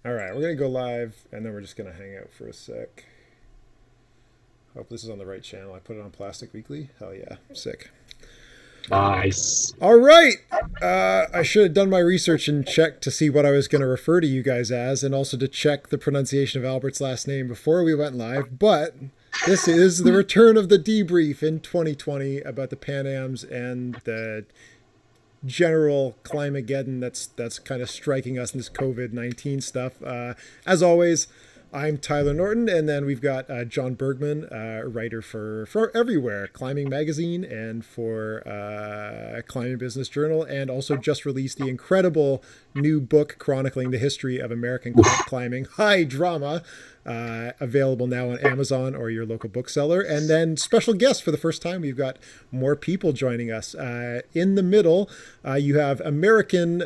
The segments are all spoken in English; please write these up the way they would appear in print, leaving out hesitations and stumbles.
All right, we're going to go live, and then we're just going to hang out for a sec. Hope this is on the right channel. I put it on Plastic Weekly. Hell yeah, sick. Nice. All right. I should have done my research and checked to see what I was going to refer to you guys as, and also to check the pronunciation of Albert's last name before we went live. But this is the return of the debrief in 2020 about the Pan-Ams and the general Climbageddon that's kind of striking us in this COVID-19 stuff. As always, I'm Tyler Norton, and then we've got John Burgman, writer for everywhere, Climbing Magazine, and for Climbing Business Journal, and also just released the incredible new book chronicling the history of American climbing, High Drama, available now on Amazon or your local bookseller. And then special guests for the first time, we've got more people joining us. In the middle, you have American,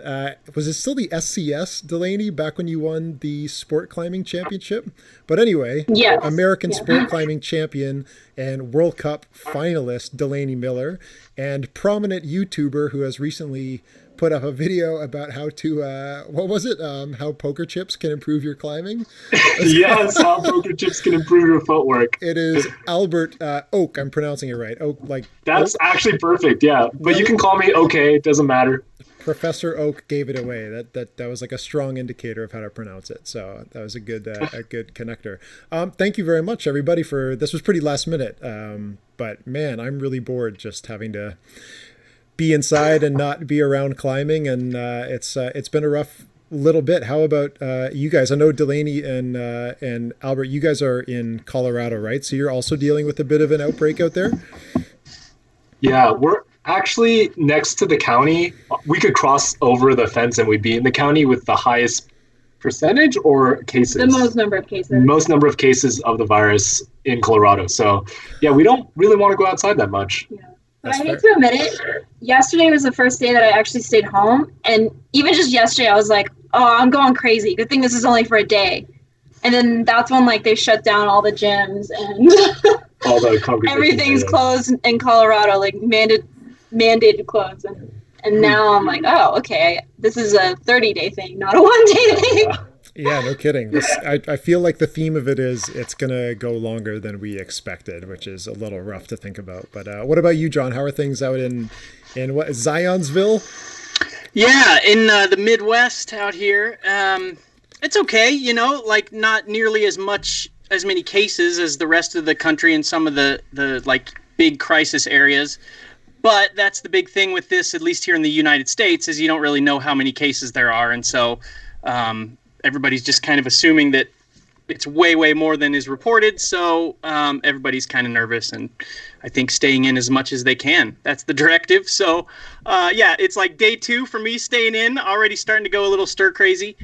was it still the SCS, Delaney, back when you won the sport climbing championship? But anyway, yes. American sport climbing champion and World Cup finalist Delaney Miller, and prominent YouTuber who has recently put up a video about how to, what was it? How poker chips can improve your climbing? Yes, how poker chips can improve your footwork. It is Albert Oak. I'm pronouncing it right. Oak, like that's Oak? Actually perfect. Yeah, but you can call me okay. It doesn't matter. Professor Oak gave it away. That was like a strong indicator of how to pronounce it. So that was a good connector. Thank you very much, everybody. For this was pretty last minute, but man, I'm really bored just having to be inside and not be around climbing, and it's been a rough little bit. How about you guys? I know Delaney and Albert, you guys are in Colorado, right? So you're also dealing with a bit of an outbreak out there. Yeah, we're actually next to the county. We could cross over the fence and we'd be in the county with the highest percentage or cases. The most number of cases. Most number of cases of the virus in Colorado. So yeah, we don't really want to go outside that much. Yeah. But I hate to admit it, yesterday was the first day that I actually stayed home. And even just yesterday, I was like, oh, I'm going crazy. Good thing this is only for a day. And then that's when they shut down all the gyms and all the everything's closed in Colorado, mandated closed. And now I'm like, oh, okay, this is a 30-day thing, not a one-day thing. Yeah, no kidding. I feel like the theme of it is it's going to go longer than we expected, which is a little rough to think about. But what about you, John? How are things out in what, Zionsville? Yeah, in the Midwest out here. It's okay, not nearly as many cases as the rest of the country in some of the big crisis areas. But that's the big thing with this, at least here in the United States, is you don't really know how many cases there are. And so everybody's just kind of assuming that it's way, way more than is reported. So everybody's kind of nervous and I think staying in as much as they can. That's the directive. So yeah, it's like day 2 for me staying in, already starting to go a little stir crazy.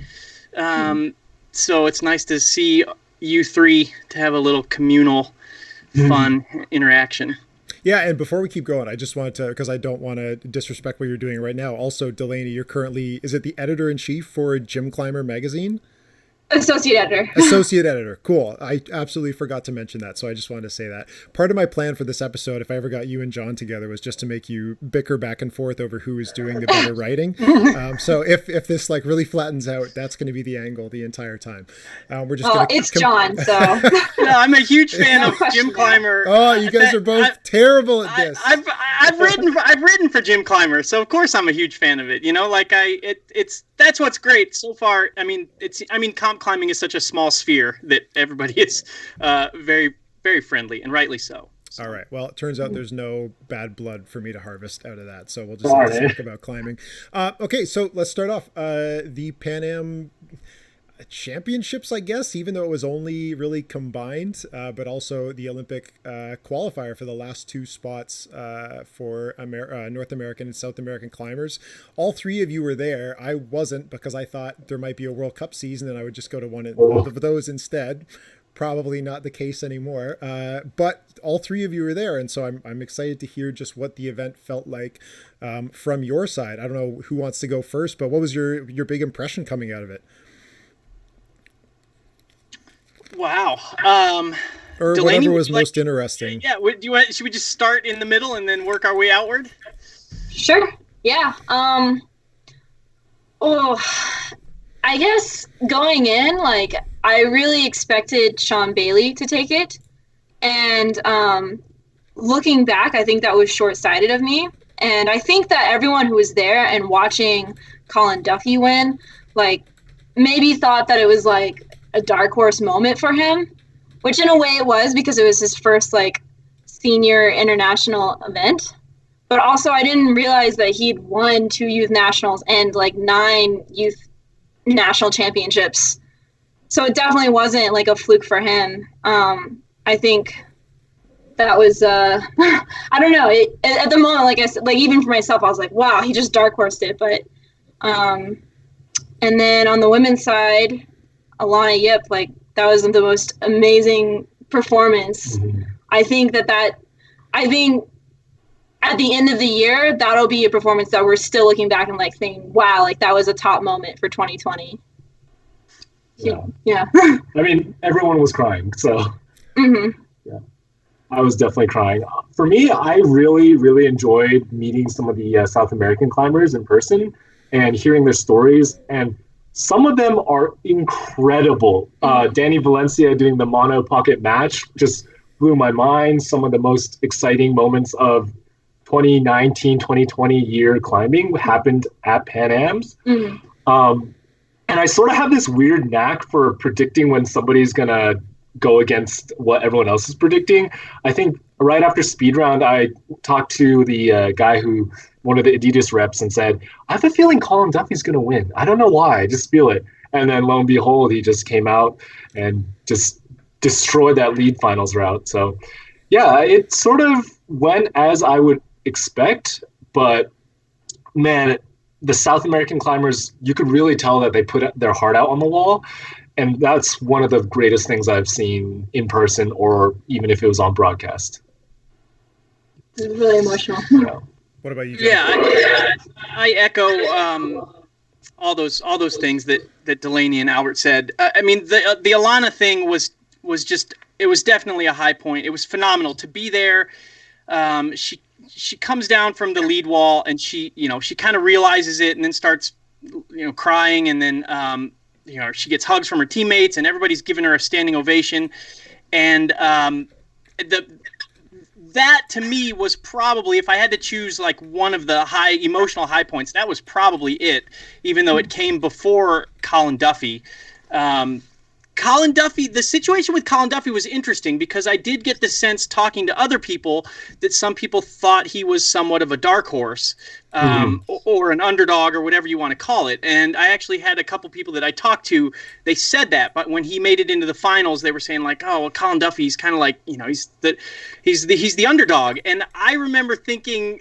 So it's nice to see you three to have a little communal fun interaction. Yeah, and before we keep going, I just wanted to, because I don't want to disrespect what you're doing right now. Also, Delaney, you're currently, is it the editor-in-chief for Gym Climber magazine? Associate editor. Associate editor. Cool. I absolutely forgot to mention that, so I just wanted to say that. Part of my plan for this episode, if I ever got you and John together, was just to make you bicker back and forth over who is doing the better writing. So if this really flattens out, that's going to be the angle the entire time. We're just it's John, so. No, I'm a huge fan of Gym Climber. Oh, you guys are both terrible at this. I've written for Gym Climber, so of course I'm a huge fan of it. That's what's great so far. Comp climbing is such a small sphere that everybody is very, very friendly, and rightly so. All right. Well, it turns out there's no bad blood for me to harvest out of that, so we'll just talk about climbing. Okay, so let's start off. The Pan-Am championships, I guess, even though it was only really combined, but also the Olympic qualifier for the last 2 spots for North American and South American climbers. All 3 of you were there. I wasn't, because I thought there might be a World Cup season and I would just go to one of those instead. Probably not the case anymore. But all 3 of you were there, and so I'm excited to hear just what the event felt like from your side. I don't know who wants to go first, but what was your big impression coming out of it? Wow. Or Delaney, whatever was most interesting. Yeah. Should we just start in the middle and then work our way outward? Sure. Yeah. I guess going in, like, I really expected Sean Bailey to take it. And looking back, I think that was short-sighted of me. And I think that everyone who was there and watching Colin Duffy win, like, maybe thought that it was, like, a dark horse moment for him, which in a way it was because it was his first, like, senior international event. But also I didn't realize that he'd won 2 youth nationals and, like, 9 youth national championships. So it definitely wasn't, like, a fluke for him. I think that was I don't know, at the moment, like I said, like, even for myself, I was like, wow, he just dark horsed it. But and then on the women's side, Alana Yip, like, that was the most amazing performance. I think at the end of the year, that'll be a performance that we're still looking back and, like, saying, wow, like, that was a top moment for 2020. Yeah. I mean, everyone was crying, so yeah, I was definitely crying. For me, I really, really enjoyed meeting some of the South American climbers in person and hearing their stories. And some of them are incredible. Danny Valencia doing the mono pocket match just blew my mind. Some of the most exciting moments of 2019, 2020 year climbing happened at Pan-Ams. And I sort of have this weird knack for predicting when somebody's going to go against what everyone else is predicting. I think right after speed round, I talked to the guy who, one of the Adidas reps, and said, I have a feeling Colin Duffy's going to win. I don't know why, I just feel it. And then lo and behold, he just came out and just destroyed that lead finals route. So yeah, it sort of went as I would expect, but man, the South American climbers, you could really tell that they put their heart out on the wall. And that's one of the greatest things I've seen in person, or even if it was on broadcast. It was really emotional. Yeah. What about you, John? Yeah, I echo all those things that Delaney and Albert said. I mean, the Alana thing was just, it was definitely a high point. It was phenomenal to be there. She comes down from the lead wall and she kind of realizes it and then starts, crying, and then she gets hugs from her teammates and everybody's giving her a standing ovation. And that to me was probably, if I had to choose like one of the emotional high points, that was probably it, even though it came before Colin Duffy. Colin Duffy, the situation with Colin Duffy was interesting because I did get the sense, talking to other people, that some people thought he was somewhat of a dark horse, or an underdog, or whatever you want to call it. And I actually had a couple people that I talked to, they said that, but when he made it into the finals, they were saying like, oh, well, Colin Duffy's kind of like, he's the underdog. And I remember thinking,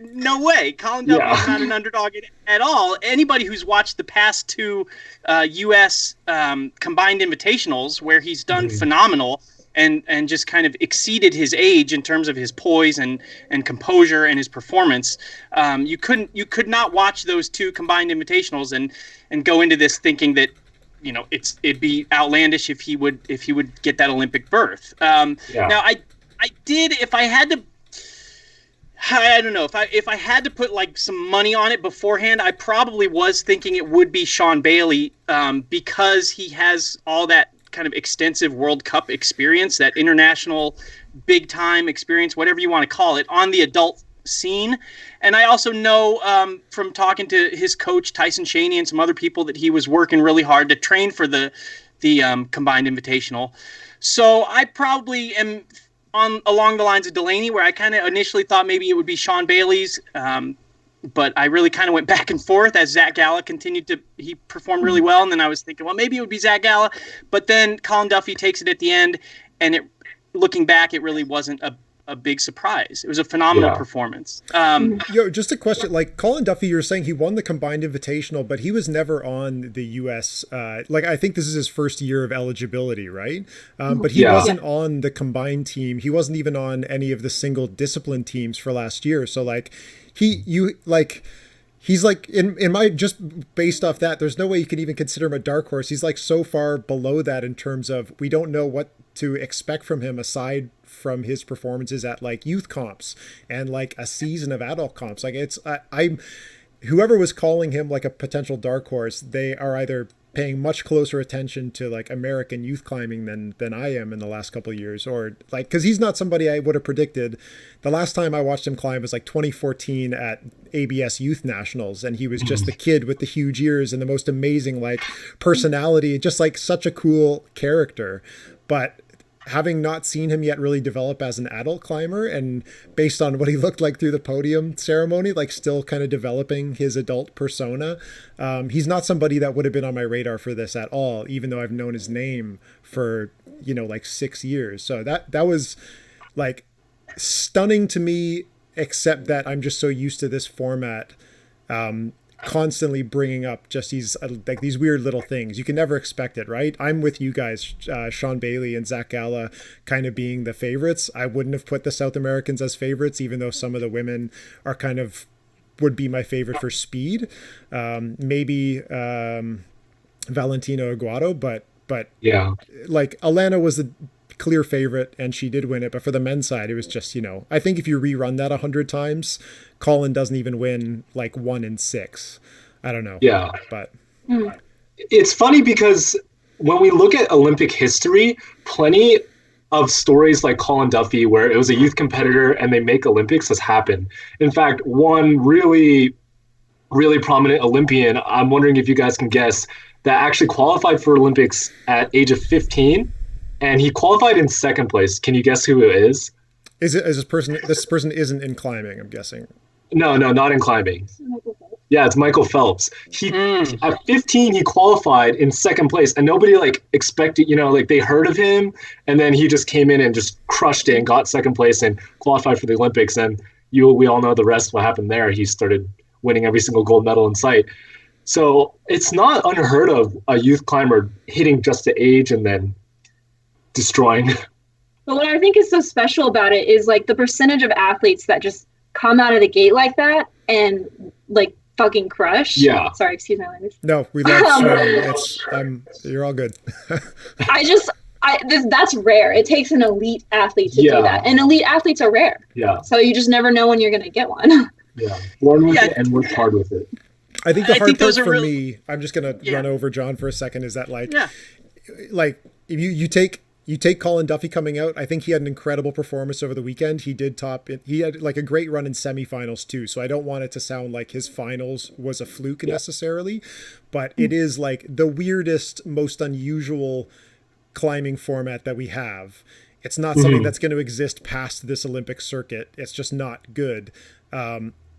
no way. Colin Duffy is not an underdog at all. Anybody who's watched the past 2 U.S. Combined Invitationals, where he's done phenomenal and just kind of exceeded his age in terms of his poise and composure and his performance, you could not watch those 2 Combined Invitationals and go into this thinking that it'd be outlandish if he would get that Olympic berth. Now I did, if I had to. I don't know, if I had to put like some money on it beforehand, I probably was thinking it would be Sean Bailey, because he has all that kind of extensive World Cup experience, that international big time experience, whatever you want to call it, on the adult scene. And I also know from talking to his coach Tyson Shaney and some other people that he was working really hard to train for the Combined Invitational. So I probably am along the lines of Delaney, where I kind of initially thought maybe it would be Sean Bailey's, but I really kind of went back and forth as Zach Galla he performed really well, and then I was thinking, well, maybe it would be Zach Galla, but then Colin Duffy takes it at the end, and looking back, it really wasn't a big surprise. It was a phenomenal performance. Just a question, like Colin Duffy, you're saying he won the Combined Invitational, but he was never on the U.S. I think this is his first year of eligibility, right? But he wasn't on the combined team. He wasn't even on any of the single discipline teams for last year. So he's like, in my, just based off that, there's no way you can even consider him a dark horse. He's like so far below that in terms of, we don't know what to expect from him aside from his performances at like youth comps and like a season of adult comps. Like whoever was calling him like a potential dark horse, they are either paying much closer attention to like American youth climbing than I am in the last couple of years, or like, because he's not somebody I would have predicted. The last time I watched him climb was like 2014 at ABS Youth Nationals, and he was just the kid with the huge ears and the most amazing like personality, just like such a cool character. But having not seen him yet really develop as an adult climber, and based on what he looked like through the podium ceremony, like still kind of developing his adult persona, he's not somebody that would have been on my radar for this at all, even though I've known his name for, you know, like 6 years. So that was like stunning to me, except that I'm just so used to this format, constantly bringing up just these like these weird little things. You can never expect it, right? I'm with you guys, Sean Bailey and Zach Galla kind of being the favorites. I wouldn't have put the South Americans as favorites, even though some of the women are kind of would be my favorite for speed. Maybe Valentina Aguado, but Yeah. like Alana was the clear favorite and she did win it, but for the men's side it was just, you know, I think if you rerun that 100 times, Colin doesn't even win like 1 in 6. I don't know. Yeah. But It's funny because when we look at Olympic history, plenty of stories like Colin Duffy, where it was a youth competitor and they make Olympics, has happened. In fact, one really, really prominent Olympian, I'm wondering if you guys can guess, that actually qualified for Olympics at age of 15, and he qualified in second place. Can you guess who it is? is this person isn't in climbing, I'm guessing? No, not in climbing. Yeah, it's Michael Phelps. At 15, he qualified in second place, and nobody like expected, you know, like they heard of him, and then he just came in and just crushed it and got second place and qualified for the Olympics. And we all know the rest. What happened there? He started winning every single gold medal in sight. So it's not unheard of a youth climber hitting just the age and then destroying. But what I think is so special about it is like the percentage of athletes that just come out of the gate like that and like fucking crush. Yeah. Sorry, excuse my language. No, we love swearing. You're all good. That's rare. It takes an elite athlete to do that. And elite athletes are rare. Yeah. So you just never know when you're going to get one. Yeah. Born with it and work hard with it. I think the hard part for me, I'm just going to run over John for a second, is that like if you take Colin Duffy coming out, I think he had an incredible performance over the weekend. He did he had like a great run in semifinals too. So I don't want it to sound like his finals was a fluke necessarily, but it is like the weirdest, most unusual climbing format that we have. It's not something that's going to exist past this Olympic circuit. It's just not good.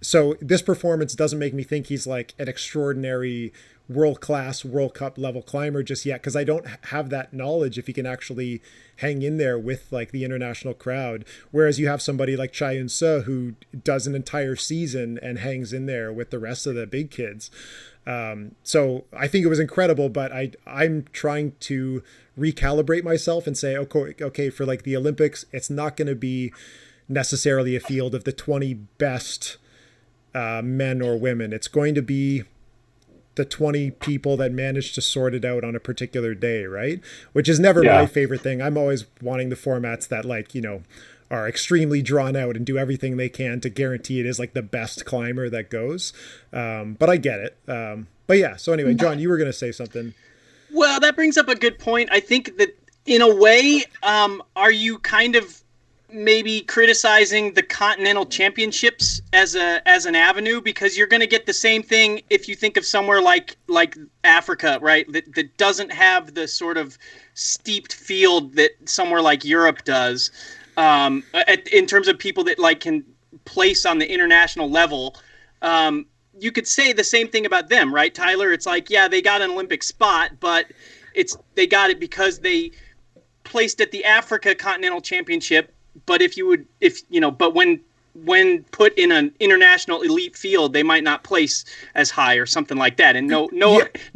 So this performance doesn't make me think he's like an extraordinary world-class World Cup level climber just yet, because I don't have that knowledge if he can actually hang in there with like the international crowd. Whereas you have somebody like Chai Yun-Seo who does an entire season and hangs in there with the rest of the big kids. So I think it was incredible, but I'm trying to recalibrate myself and say, okay, for like the Olympics, it's not going to be necessarily a field of the 20 best men or women. It's going to be the 20 people that managed to sort it out on a particular day, right? Which is never my favorite thing. I'm always wanting the formats that like, you know, are extremely drawn out and do everything they can to guarantee it is like the best climber that goes. But I get it. But yeah, so anyway, John, you were going to say something. Well, that brings up a good point. I think that in a way, are you kind of maybe criticizing the continental championships as an avenue, because you're going to get the same thing if you think of somewhere like Africa, right? That doesn't have the sort of steeped field that somewhere like Europe does, in terms of people that like can place on the international level. You could say the same thing about them, right, Tyler? It's like, yeah, they got an Olympic spot, but they got it because they placed at the Africa Continental Championship. But but when put in an international elite field, they might not place as high or something like that. And no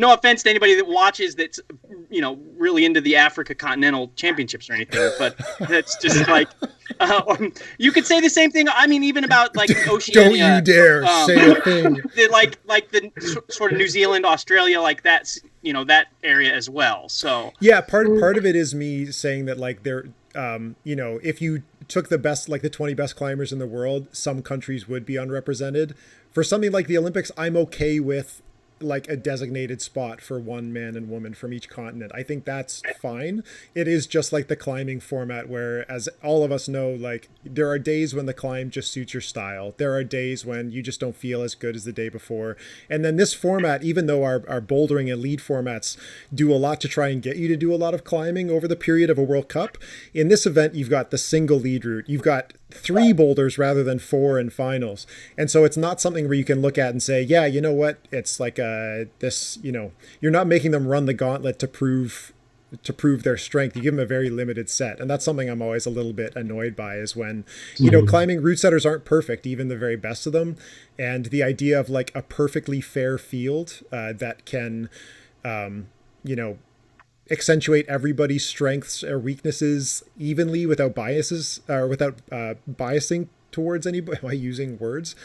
offense to anybody that watches that's, you know, really into the Africa Continental Championships or anything, but that's just like, you could say the same thing. I mean, even about like Oceania. Don't you dare say a thing. Like the sort of New Zealand, Australia, like that's, you know, that area as well. So yeah, part of it is me saying that like they're, you know, if you took the best, like the 20 best climbers in the world, some countries would be unrepresented. For something like the Olympics, I'm okay with like a designated spot for one man and woman from each continent. I think that's fine. It is just like the climbing format where, as all of us know, like there are days when the climb just suits your style. There are days when you just don't feel as good as the day before. And then this format, even though our bouldering and lead formats do a lot to try and get you to do a lot of climbing over the period of a World Cup, in this event, you've got the single lead route. You've got 3 boulders rather than 4 in finals. And so it's not something where you can look at and say, yeah, you know what? It's like this, you know, you're not making them run the gauntlet to prove their strength. You give them a very limited set. And that's something I'm always a little bit annoyed by, is when, you know, climbing route setters aren't perfect, even the very best of them. And the idea of like a perfectly fair field that can, you know, accentuate everybody's strengths or weaknesses evenly without biases or without biasing towards anybody by using words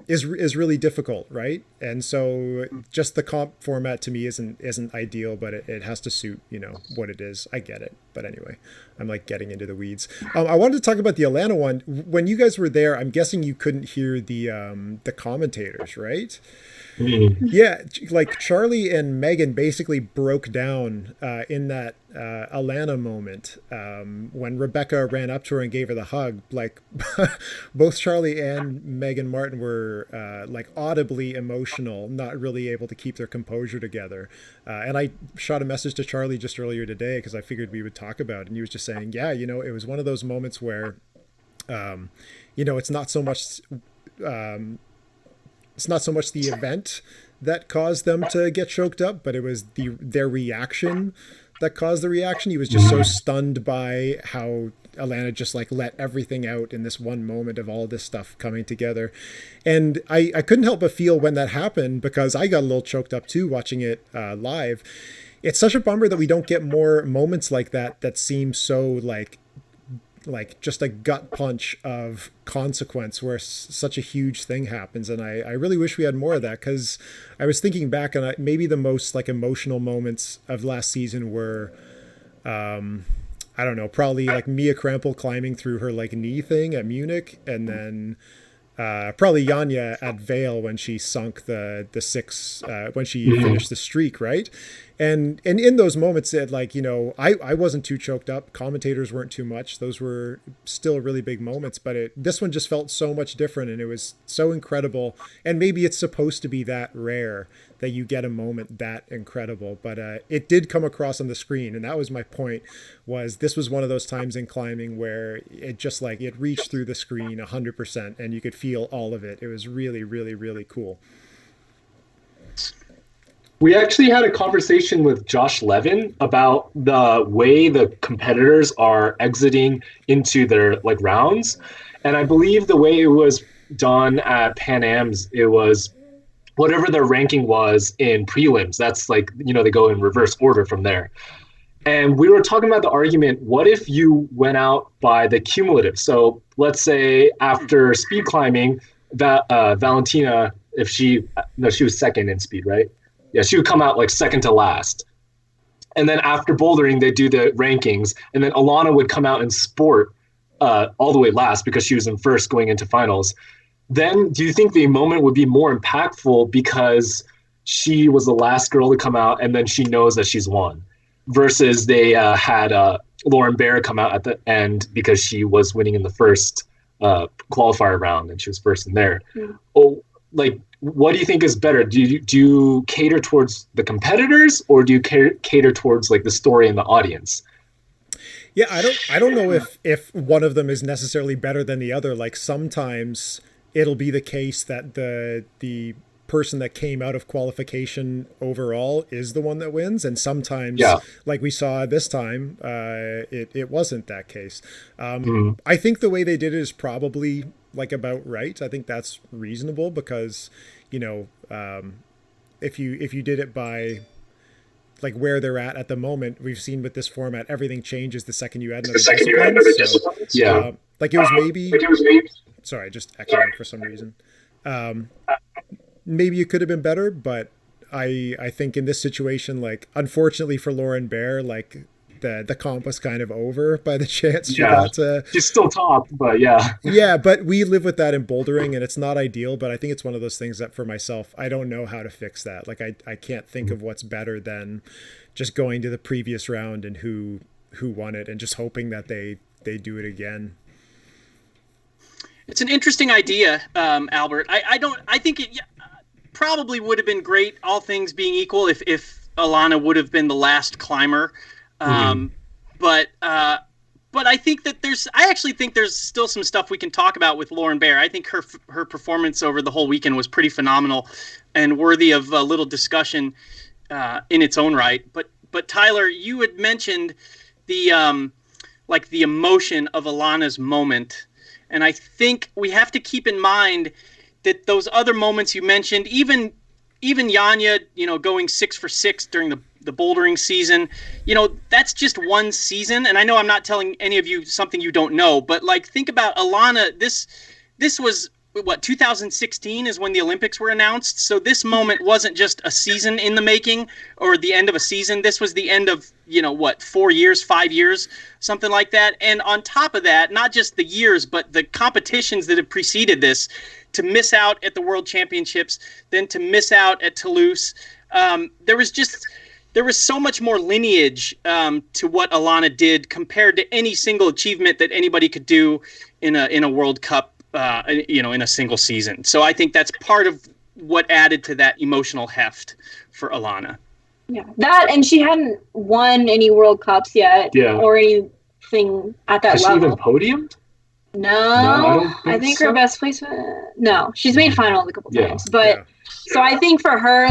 is really difficult, right? And so just the comp format to me isn't ideal, but it has to suit, you know, what it is. I get it, but anyway, I'm like getting into the weeds. I wanted to talk about the Atlanta one. When you guys were there, I'm guessing you couldn't hear the commentators, right? Yeah, like Charlie and Megan basically broke down in that Atlanta moment when Rebecca ran up to her and gave her the hug. Like both Charlie and Megan Martin were like audibly emotional, not really able to keep their composure together. And I shot a message to Charlie just earlier today because I figured we would talk about it. And he was just saying, yeah, you know, it was one of those moments where, you know, it's not so much the event that caused them to get choked up, but it was their reaction that caused the reaction. He was just so stunned by how Atlanta just like let everything out in this one moment of all this stuff coming together. And I couldn't help but feel when that happened, because I got a little choked up too watching it live. It's such a bummer that we don't get more moments like that seem so like just a gut punch of consequence where such a huge thing happens. And I really wish we had more of that, because I was thinking back and maybe the most like emotional moments of last season were, I don't know, probably like Mia Krempel climbing through her like knee thing at Munich, and then probably Janja at Vail when she sunk the 6 when she finished the streak, right? And in those moments, it like, you know, I wasn't too choked up. Commentators weren't too much. Those were still really big moments, but this one just felt so much different, and it was so incredible. And maybe it's supposed to be that rare that you get a moment that incredible, but it did come across on the screen, and that was my point. Was this was one of those times in climbing where it just like it reached through the screen 100%, and you could feel all of it. It was really, really, really cool. We actually had a conversation with Josh Levin about the way the competitors are exiting into their like rounds. And I believe the way it was done at Pan-Ams, it was whatever their ranking was in prelims. That's like, you know, they go in reverse order from there. And we were talking about the argument, what if you went out by the cumulative? So let's say after speed climbing, Valentina, she was second in speed, right? Yeah, she would come out like second to last. And then after bouldering, they do the rankings. And then Alana would come out in sport all the way last because she was in first going into finals. Then do you think the moment would be more impactful because she was the last girl to come out and then she knows that she's won, versus they had Lauren Bear come out at the end because she was winning in the first qualifier round and she was first in there. Oh, like, what do you think is better? Do you cater towards the competitors, or do you cater towards like the story and the audience? Yeah, I don't know if one of them is necessarily better than the other. Like sometimes it'll be the case that the person that came out of qualification overall is the one that wins, and sometimes, like we saw this time, it wasn't that case. I think the way they did it is probably like about right. I think that's reasonable because, you know, if you did it by like where they're at the moment, we've seen with this format, everything changes the second you add another discipline. So, like it was maybe, sorry, just echoing for some reason. Maybe it could have been better, but I think in this situation, like unfortunately for Lauren Bear, like the comp was kind of over by the chance she got to. She's still top, but yeah. Yeah, but we live with that in bouldering, and it's not ideal, but I think it's one of those things that for myself, I don't know how to fix that. Like I can't think of what's better than just going to the previous round and who won it and just hoping that they do it again. It's an interesting idea, Albert. I think it probably would have been great, all things being equal, if Alana would have been the last climber. But I think that I actually think there's still some stuff we can talk about with Lauren Bear. I think her performance over the whole weekend was pretty phenomenal and worthy of a little discussion in its own right. But Tyler, you had mentioned the the emotion of Alana's moment. And I think we have to keep in mind that those other moments you mentioned, even Janja, going 6 for 6 during the bouldering season, that's just one season. And I know I'm not telling any of you something you don't know, but think about Alana. This was 2016 is when the Olympics were announced. So this moment wasn't just a season in the making or the end of a season. This was the end of, 4 years, 5 years, something like that. And on top of that, not just the years, but the competitions that have preceded this, to miss out at the World Championships, then to miss out at Toulouse. There was so much more lineage to what Alana did compared to any single achievement that anybody could do in a World Cup, in a single season. So I think that's part of what added to that emotional heft for Alana. Yeah, that, and she hadn't won any World Cups yet, or anything at that level. Has she even podiumed? No, I think her best placement. No, she's made finals a couple times, but so I think for her,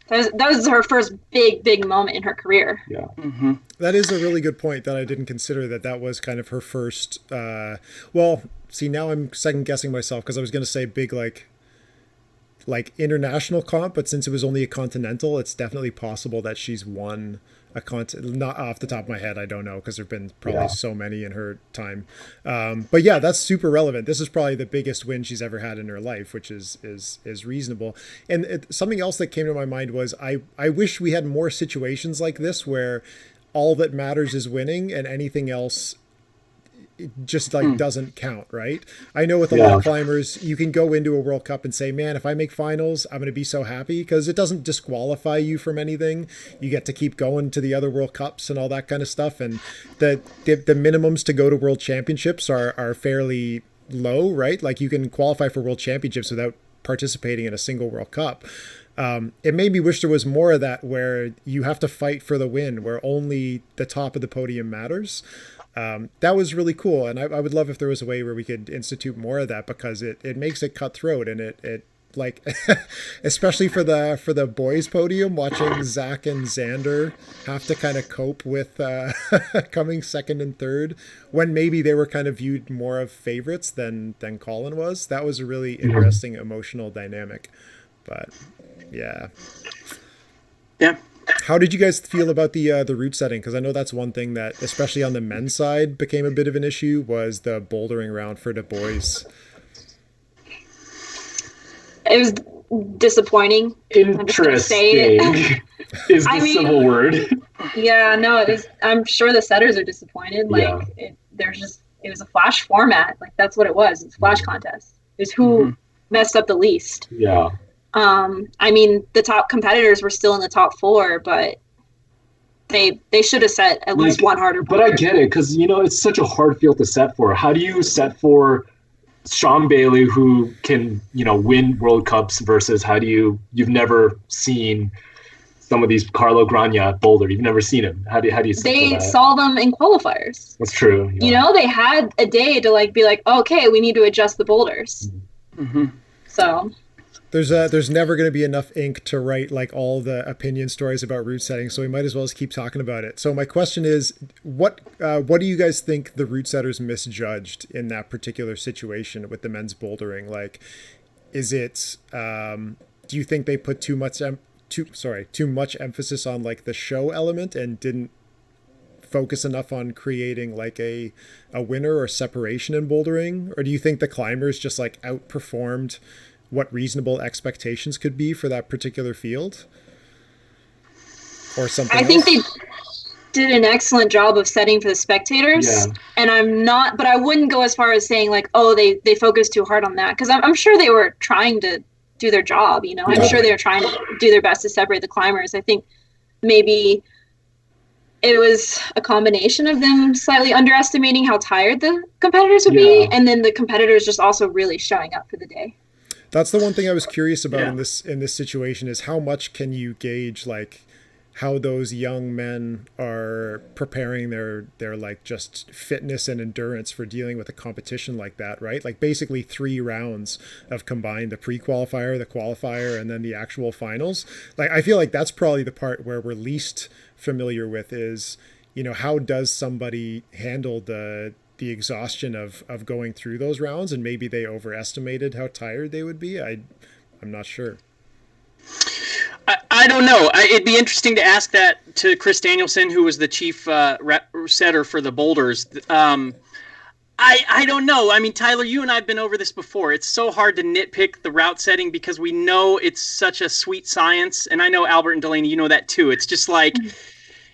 that was her first big moment in her career. Yeah. Mm-hmm. That is a really good point that I didn't consider, that was kind of her first. See, now I'm second guessing myself because I was going to say big like international comp, but since it was only a continental, it's definitely possible that she's won a not off the top of my head. I don't know because there've been probably so many in her time. But yeah, that's super relevant. This is probably the biggest win she's ever had in her life, which is reasonable. And something else that came to my mind was I wish we had more situations like this where all that matters is winning and anything else it just doesn't count, right? I know with a lot of climbers, you can go into a World Cup and say, man, if I make finals, I'm going to be so happy, because it doesn't disqualify you from anything. You get to keep going to the other World Cups and all that kind of stuff. And the minimums to go to World Championships are fairly low, right? Like you can qualify for World Championships without participating in a single World Cup. It made me wish there was more of that where you have to fight for the win, where only the top of the podium matters. That was really cool, and I would love if there was a way where we could institute more of that, because it makes it cutthroat, and it especially for the boys podium, watching Zach and Xander have to kind of cope with coming second and third when maybe they were kind of viewed more of favorites than Colin was. That was a really interesting emotional dynamic. But yeah. How did you guys feel about the route setting? Because I know that's one thing that, especially on the men's side, became a bit of an issue, was the bouldering round for the boys. It was disappointing. Interesting is the civil word. Yeah, no, it is. I'm sure the setters are disappointed. It was a flash format. That's what it was. It's a flash contest. It's who messed up the least. Yeah. The top competitors were still in the top 4, but they should have set at least one harder boulder. But I get it, because, it's such a hard field to set for. How do you set for Sean Bailey, who can, win World Cups, versus you've never seen some of these Carlo Grania boulder. You've never seen him. How do you set They for that? saw them in qualifiers. That's true. Yeah. They had a day to be like, okay, we need to adjust the boulders. Mm-hmm. So... There's never going to be enough ink to write all the opinion stories about route setting, so we might as well just keep talking about it. So my question is, what do you guys think the route setters misjudged in that particular situation with the men's bouldering? Is it do you think they put too much emphasis on the show element and didn't focus enough on creating a winner or separation in bouldering? Or do you think the climbers just outperformed what reasonable expectations could be for that particular field, or something? did an excellent job of setting for the spectators. Yeah. And I wouldn't go as far as saying like, oh, they focused too hard on that. Because I'm sure they were trying to do their job, you know. I'm sure they were trying to do their best to separate the climbers. I think maybe it was a combination of them slightly underestimating how tired the competitors would be, and then the competitors just also really showing up for the day. That's the one thing I was curious about in this situation is how much can you gauge like how those young men are preparing their like just fitness and endurance for dealing with a competition like that, right? Like basically 3 rounds of combined, the pre-qualifier, the qualifier, and then the actual finals. Like I feel like that's probably the part where we're least familiar with is, you know, how does somebody handle the exhaustion of going through those rounds, and maybe they overestimated how tired they would be. I'm not sure. I don't know. It'd be interesting to ask that to Chris Danielson, who was the chief setter for the boulders. I don't know. I mean, Tyler, you and I have been over this before. It's so hard to nitpick the route setting because we know it's such a sweet science. And I know Albert and Delaney, you know that too. It's just like,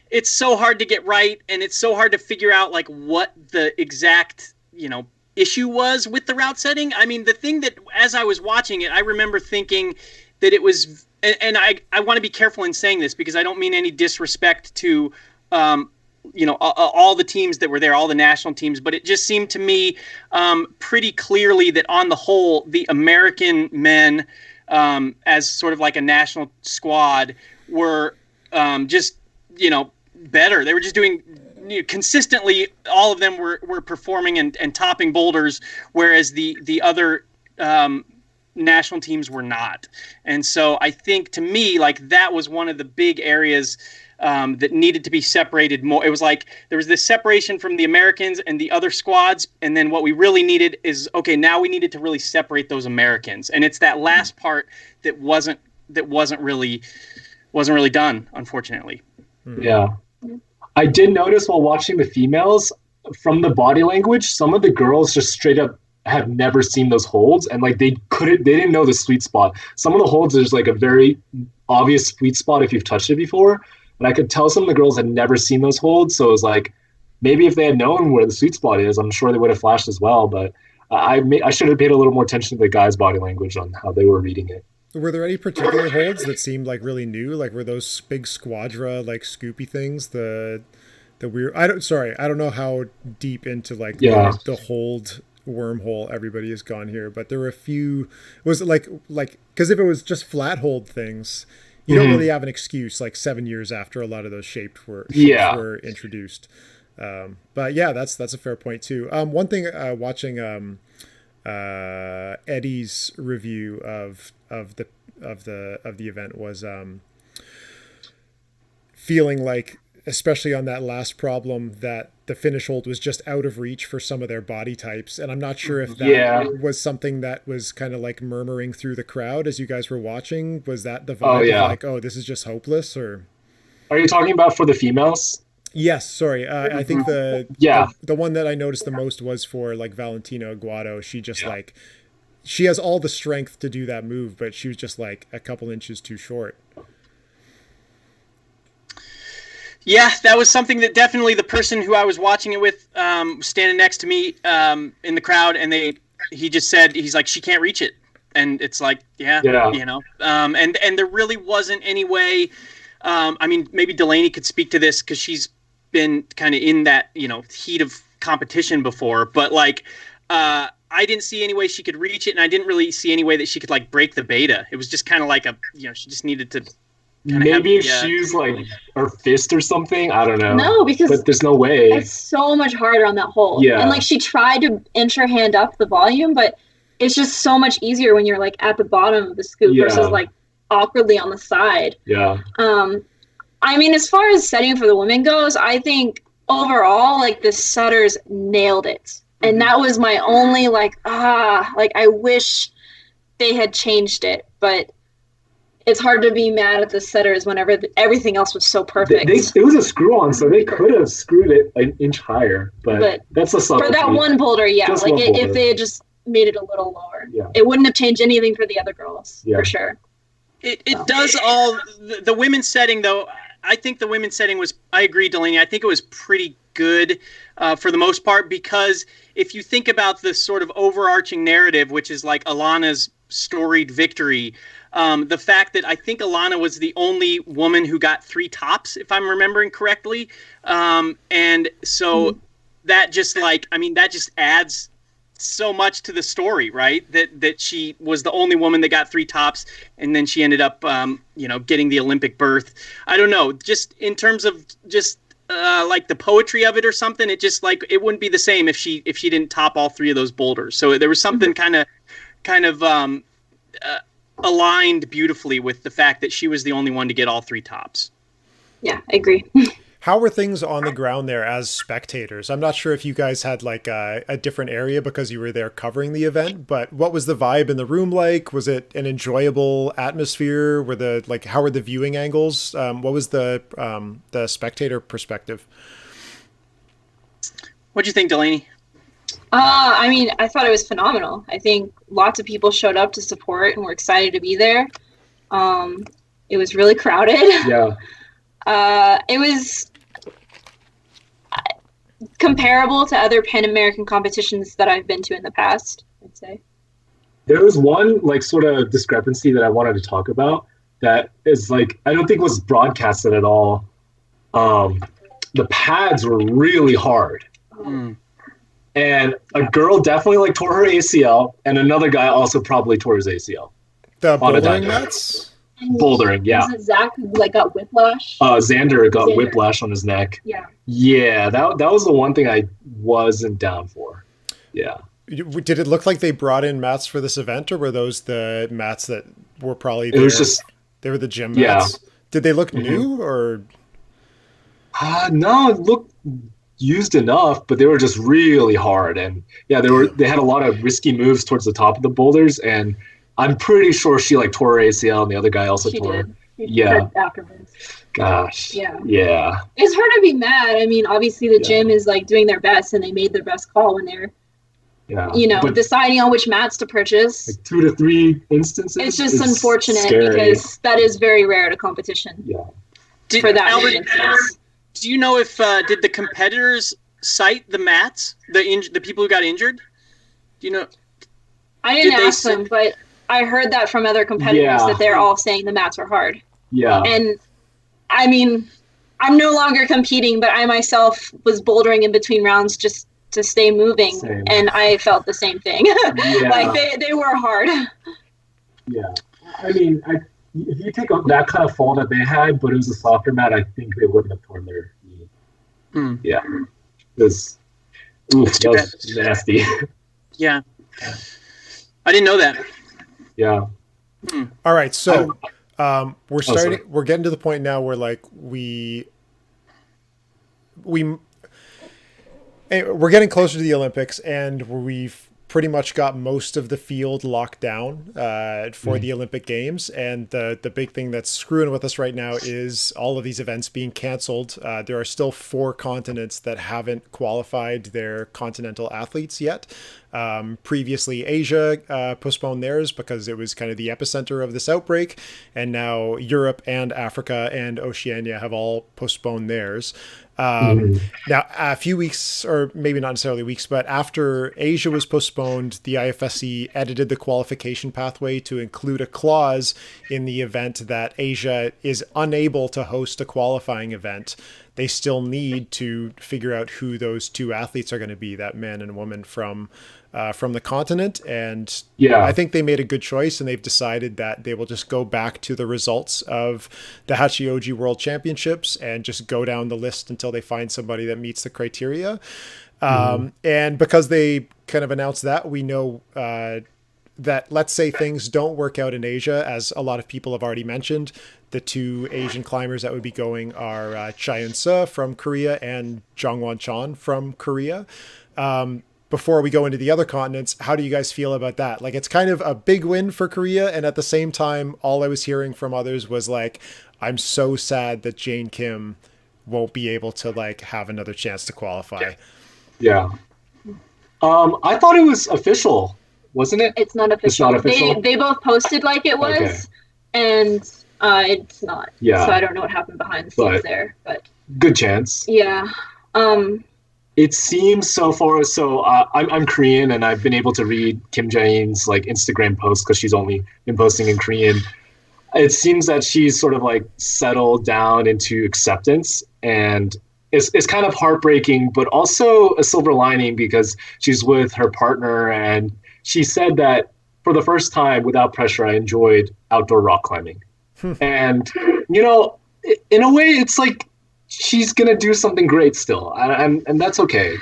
it's so hard to get right. And it's so hard to figure out like what the exact, you know, issue was with the route setting. I mean, the thing that as I was watching it, I remember thinking that it was, and I want to be careful in saying this because I don't mean any disrespect to, you know, all the teams that were there, all the national teams, but it just seemed to me pretty clearly that on the whole, the American men, as sort of like a national squad, were just, you know, better. They were just doing, you know, consistently, all of them were performing and topping boulders, whereas the other national teams were not. And so I think to me, like that was one of the big areas that needed to be separated more. It was like there was this separation from the Americans and the other squads, and then what we really needed is, okay, now we needed to really separate those Americans. And it's that last part that wasn't really done, unfortunately. Yeah. I did notice while watching the females, from the body language, some of the girls just straight up have never seen those holds, and like they didn't know the sweet spot. Some of the holds is like a very obvious sweet spot if you've touched it before, and I could tell some of the girls had never seen those holds. So it was like, maybe if they had known where the sweet spot is, I'm sure they would have flashed as well. But I should have paid a little more attention to the guys' body language on how they were reading it. Were there any particular holds that seemed like really new? Like were those big squadra, like scoopy things, the weird, I don't know how deep into like the hold wormhole everybody has gone here, but there were a few. Was it like because if it was just flat hold things, you don't really have an excuse like 7 years after a lot of those shapes were introduced. But yeah, that's a fair point too. One thing watching Eddie's review of the event was feeling like, especially on that last problem, that the finish hold was just out of reach for some of their body types. And I'm not sure if that was something that was kind of like murmuring through the crowd as you guys were watching. Was that the vibe of like, oh, this is just hopeless? Or are you talking about for the females? Yes, sorry. I think the one that I noticed the most was for like Valentina Aguado. She just like, she has all the strength to do that move, but she was just like a couple inches too short. Yeah, that was something that definitely the person who I was watching it with, standing next to me in the crowd, and he just said, he's like, she can't reach it. And it's like, you know, and there really wasn't any way. I mean, maybe Delaney could speak to this because she's been kind of in that, you know, heat of competition before, but like, I didn't see any way she could reach it, and I didn't really see any way that she could like break the beta. It was just kind of like she just needed to. Maybe if she's like her fist or something, I don't know. No, because but there's no way. It's so much harder on that hole. Yeah. And like she tried to inch her hand up the volume, but it's just so much easier when you're like at the bottom of the scoop versus like awkwardly on the side. Yeah. I mean, as far as setting for the women goes, I think overall like the setters nailed it. And that was my only like I wish they had changed it, but it's hard to be mad at the setters whenever everything else was so perfect. It was a screw on, so they could have screwed it an inch higher, but that's a subtlety. For that one boulder, just like if they had just made it a little lower, it wouldn't have changed anything for the other girls, for sure. It does all the women's setting though. I think the women's setting was, I agree, Delaney. I think it was pretty good for the most part, because if you think about the sort of overarching narrative, which is like Alana's storied victory, the fact that I think Alana was the only woman who got 3 tops, if I'm remembering correctly. And so that just that just adds so much to the story, right? That she was the only woman that got 3 tops, and then she ended up, getting the Olympic berth. I don't know, just in terms of just like the poetry of it or something, it just like it wouldn't be the same if she didn't top all 3 of those boulders. So there was something kind of aligned beautifully with the fact that she was the only one to get all 3 tops. Yeah, I agree. How were things on the ground there as spectators? I'm not sure if you guys had like a different area because you were there covering the event, but what was the vibe in the room like? Was it an enjoyable atmosphere? How were the viewing angles? What was the spectator perspective? What'd you think, Delaney? I thought it was phenomenal. I think lots of people showed up to support and were excited to be there. It was really crowded. Yeah. It was comparable to other Pan American competitions that I've been to in the past, I'd say. There was one like sort of discrepancy that I wanted to talk about that is like, I don't think was broadcasted at all. The pads were really hard. And a girl definitely like tore her ACL, and another guy also probably tore his ACL. The bouldering mats? Bouldering, yeah. Was it Zach who got whiplash? Xander got whiplash on his neck. Yeah. Yeah, that was the one thing I wasn't down for. Yeah. Did it look like they brought in mats for this event, or were those the mats that were probably there? It was just... They were the gym mats? Yeah. Did they look new, or...? No, it looked used enough, but they were just really hard. And yeah, they had a lot of risky moves towards the top of the boulders, and I'm pretty sure she like tore her ACL, and the other guy also tore. Yeah. Gosh. Yeah. Yeah. It's hard to be mad. I mean, obviously the gym is like doing their best, and they made their best call when they're, deciding on which mats to purchase. Like 2 to 3 instances. It's just unfortunate because that is very rare at a competition. Yeah. Albert, do you know if did the competitors cite the mats, the people who got injured? Do you know? I didn't ask them, but I heard that from other competitors that they're all saying the mats are hard. Yeah. And I mean, I'm no longer competing, but I myself was bouldering in between rounds just to stay moving. Same. And I felt the same thing. Like they were hard. Yeah. I mean, if you take that kind of fall that they had, but it was a softer mat, I think they wouldn't have torn their knee. Yeah. That was nasty. Yeah. I didn't know that. Yeah. All right. So we're getting to the point now where like we're getting closer to the Olympics, and we've pretty much got most of the field locked down for the Olympic Games. And the big thing that's screwing with us right now is all of these events being canceled. There are still 4 continents that haven't qualified their continental athletes yet. Previously, Asia postponed theirs because it was kind of the epicenter of this outbreak. And now Europe and Africa and Oceania have all postponed theirs. Now, a few weeks, or maybe not necessarily weeks, but after Asia was postponed, the IFSC edited the qualification pathway to include a clause in the event that Asia is unable to host a qualifying event. They still need to figure out who those 2 athletes are going to be, that man and woman from the continent. And I think they made a good choice, and they've decided that they will just go back to the results of the Hachioji World Championships and just go down the list until they find somebody that meets the criteria. And because they kind of announced that, we know that, let's say things don't work out in Asia, as a lot of people have already mentioned, the 2 Asian climbers that would be going are Chaeun-seo from Korea and Jongwon Chon from Korea. Before we go into the other continents, how do you guys feel about that? Like, it's kind of a big win for Korea, and at the same time, all I was hearing from others was like, I'm so sad that Jane Kim won't be able to like have another chance to qualify. Yeah. I thought it was official, wasn't it? It's not official. It's not official? They both posted like it was, and It's not. Yeah. So I don't know what happened behind the scenes there, but good chance. Yeah. It seems so far. So I'm Korean, and I've been able to read Kim Jae-in's like Instagram posts because she's only been posting in Korean. It seems that she's sort of like settled down into acceptance, and it's kind of heartbreaking, but also a silver lining because she's with her partner, and she said that for the first time, without pressure, I enjoyed outdoor rock climbing. And in a way, it's like she's gonna do something great still, and that's okay.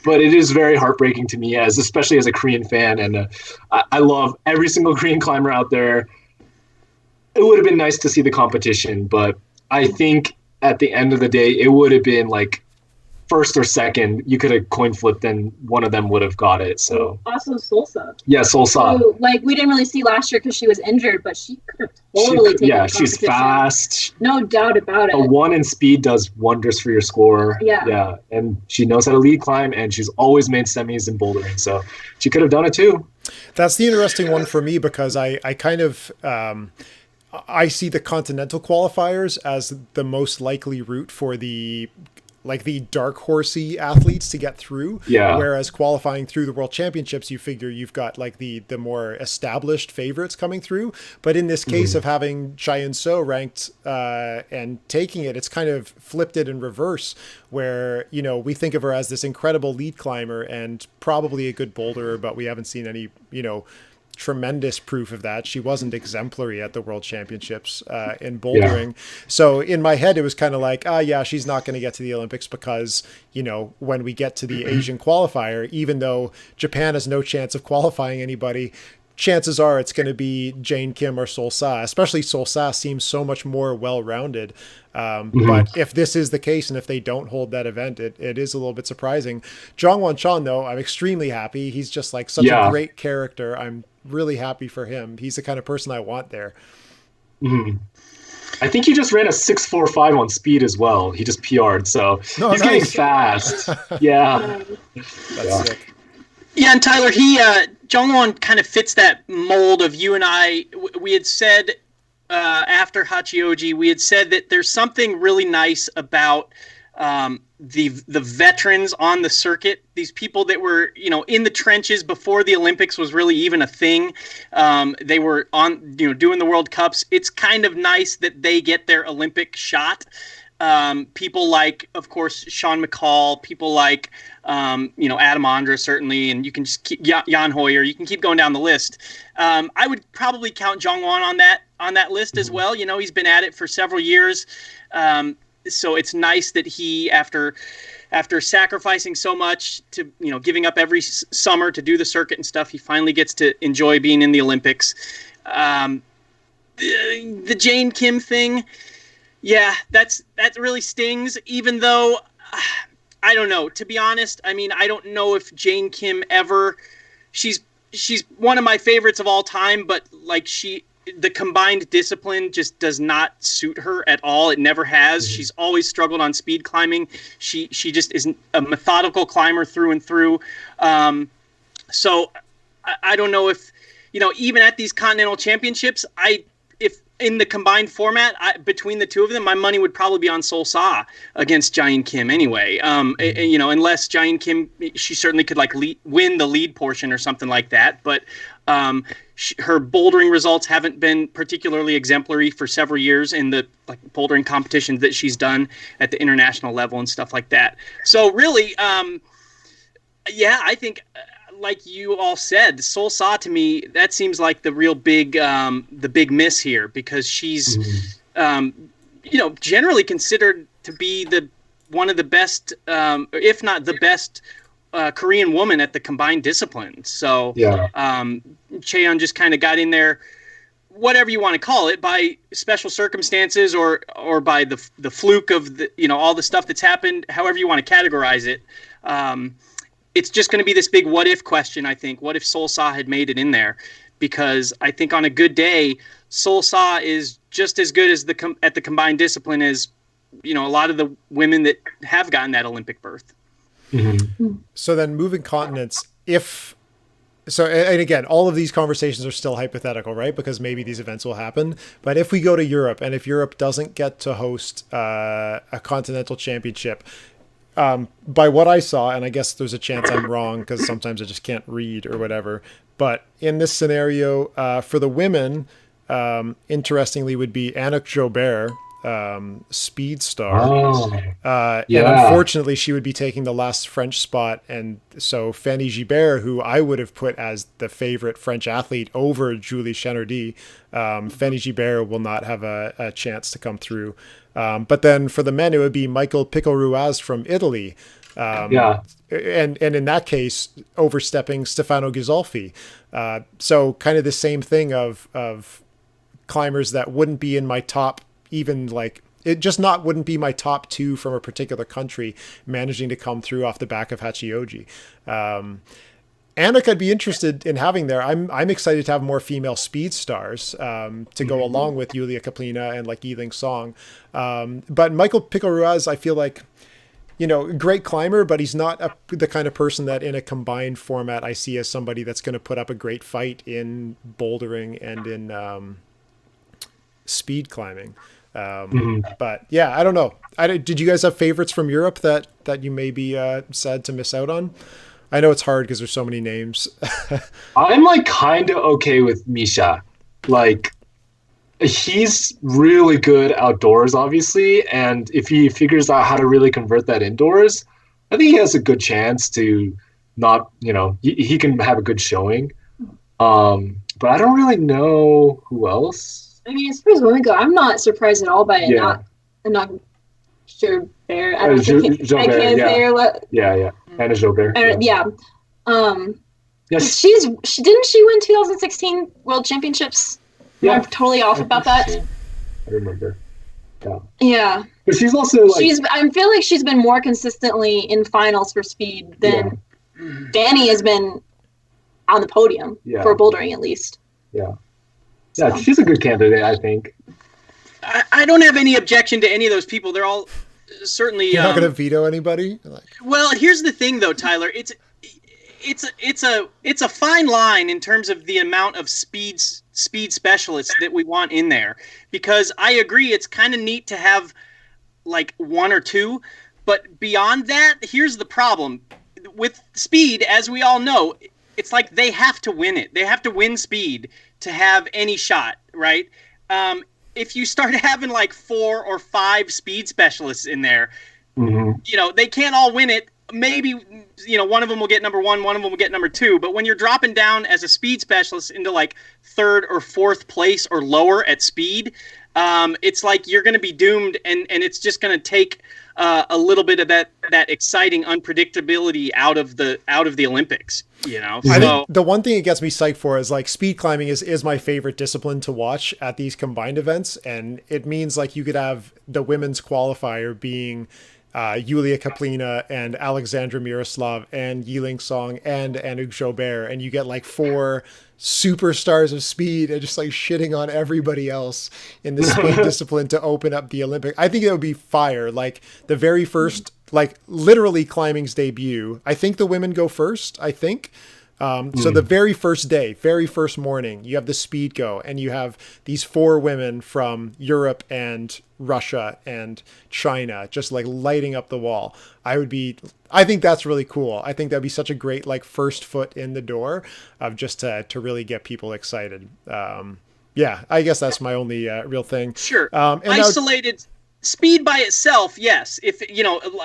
But it is very heartbreaking to me, especially as a Korean fan, and I love every single Korean climber out there. It would have been nice to see the competition, but I think at the end of the day, it would have been like first or second. You could have coin flipped, and one of them would have got it. So also Solsa. Yeah, Solsa. So, like we didn't really see last year because she was injured, but she could have totally taken. Yeah, the she's fast. No doubt about it. A 1 in speed does wonders for your score. Yeah, and she knows how to lead climb, and she's always made semis in bouldering, so she could have done it too. That's the interesting one for me because I kind of. I see the continental qualifiers as the most likely route for the dark horsey athletes to get through. Yeah. Whereas qualifying through the World Championships, you figure you've got like the more established favorites coming through. But in this case of having Cheyenne So ranked and taking it, it's kind of flipped it in reverse, where we think of her as this incredible lead climber and probably a good boulderer, but we haven't seen any tremendous proof of that. She wasn't exemplary at the World Championships in bouldering. So in my head, it was kind of like, she's not going to get to the Olympics because, when we get to the Asian qualifier, even though Japan has no chance of qualifying anybody, chances are it's going to be Jane Kim or Solsa. Especially Solsa seems so much more well-rounded. But if this is the case, and if they don't hold that event, it is a little bit surprising. Jongwon Chon, though, I'm extremely happy. He's just like such a great character. I'm really happy for him. He's the kind of person I want there. I think he just ran a 6.45 on speed as well. He just PR'd, so he's getting fast. Yeah. That's sick. Yeah, and Tyler, Jongwon kind of fits that mold of you and I. We had said after Hachioji, we had said that there's something really nice about the veterans on the circuit, these people that were in the trenches before the Olympics was really even a thing. They were on doing the World Cups. It's kind of nice that they get their Olympic shot. People like, of course, Sean McCall, people like Adam Ondra certainly, and you can just keep Jan Hoyer. You can keep going down the list. I would probably count Jongwon on that list as well. He's been at it for several years. So it's nice that he, after sacrificing so much to, giving up every summer to do the circuit and stuff, he finally gets to enjoy being in the Olympics. The Jane Kim thing, that really stings, even though, I don't know, to be honest. I mean, I don't know if Jane Kim she's one of my favorites of all time, but the combined discipline just does not suit her at all. It never has. She's always struggled on speed climbing. She just isn't a methodical climber through and through. So I don't know if, even at these continental championships, if in the combined format, between the two of them, my money would probably be on Solsa against Jae Kim anyway. Unless Jae Kim, she certainly could win the lead portion or something like that. But her bouldering results haven't been particularly exemplary for several years in the bouldering competitions that she's done at the international level and stuff like that. So really, I think, like you all said, Solsa to me, that seems like the real big miss here, because she's, generally considered to be one of the best, if not the best, Korean woman at the combined discipline. So Cheon just kind of got in there, whatever you want to call it, by special circumstances or by the fluke of all the stuff that's happened, however you want to categorize it. It's just going to be this big what if question, I think. What if Solsa had made it in there? Because I think on a good day, Solsa is just as good as at the combined discipline as a lot of the women that have gotten that Olympic berth. So then moving continents, if So, and again, all of these conversations are still hypothetical, right? Because maybe these events will happen. But if we go to Europe, and if Europe doesn't get to host a continental championship, by what I saw, and I guess there's a chance I'm wrong because sometimes I just can't read or whatever. But in this scenario, for the women, interestingly, would be Anouk Jobert, speed star. And unfortunately, she would be taking the last French spot. And so Fanny Gibert, who I would have put as the favorite French athlete over Julie Chenardi, Fanny Gibert will not have a chance to come through. But then for the men, it would be Michael Pico-Ruaz from Italy. And in that case, overstepping Stefano Ghisolfi. So kind of the same thing of climbers that wouldn't be in my top, even like it just wouldn't be my top two from a particular country managing to come through off the back of Hachioji. Anouk, I'd be interested in having there. I'm excited to have more female speed stars to go along with Yulia Kaplina and like Yiling Song. But Michael Pico-Ruaz, I feel like, great climber, but he's not the kind of person that in a combined format I see as somebody that's going to put up a great fight in bouldering and in speed climbing. But yeah, I don't know. Did you guys have favorites from Europe that you may be sad to miss out on? I know it's hard because there's so many names. I'm like kind of okay with Misha. Like, he's really good outdoors, obviously, and if he figures out how to really convert that indoors, I think he has a good chance to not, he can have a good showing. But I don't really know who else. I mean, as far as women go, I'm not surprised at all by it. I'm not sure. I don't think I can't say her what. Yeah. Anna Jobert. Yes. Didn't she win 2016 World Championships? Yeah. I'm totally off about that. I remember. Yeah. But she's also like. I feel like she's been more consistently in finals for speed than Danny has been on the podium for bouldering at least. Yeah. Yeah, she's a good candidate, I think. I don't have any objection to any of those people. They're all certainly. You're not going to veto anybody? Well, here's the thing, though, Tyler. It's a fine line in terms of the amount of speed specialists that we want in there, because I agree it's kind of neat to have like one or two, but beyond that, here's the problem with speed. As we all know, it's like they have to win it. They have to win speed to have any shot, right? If you start having like 4 or 5 speed specialists in there, they can't all win it. Maybe, one of them will get number 1, one of them will get number 2. But when you're dropping down as a speed specialist into like 3rd or 4th place or lower at speed, it's like you're going to be doomed, and it's just going to take a little bit of that exciting unpredictability out of the Olympics. I think the one thing it gets me psyched for is like speed climbing is my favorite discipline to watch at these combined events, and it means like you could have the women's qualifier being Yulia Kaplina and Alexandra Miroslav and Yiling Song and Anouk Jobert, and you get like 4 superstars of speed and just like shitting on everybody else in the speed discipline to open up the Olympic. I think it would be fire. Like the very first, like literally climbing's debut. I think the women go first, I think. So the very first day, very first morning, you have the speed go, and you have these 4 women from Europe and Russia and China just like lighting up the wall. I think that's really cool. I think that'd be such a great like first foot in the door of just to really get people excited. I guess that's my only real thing. Sure. Isolated speed by itself, yes. If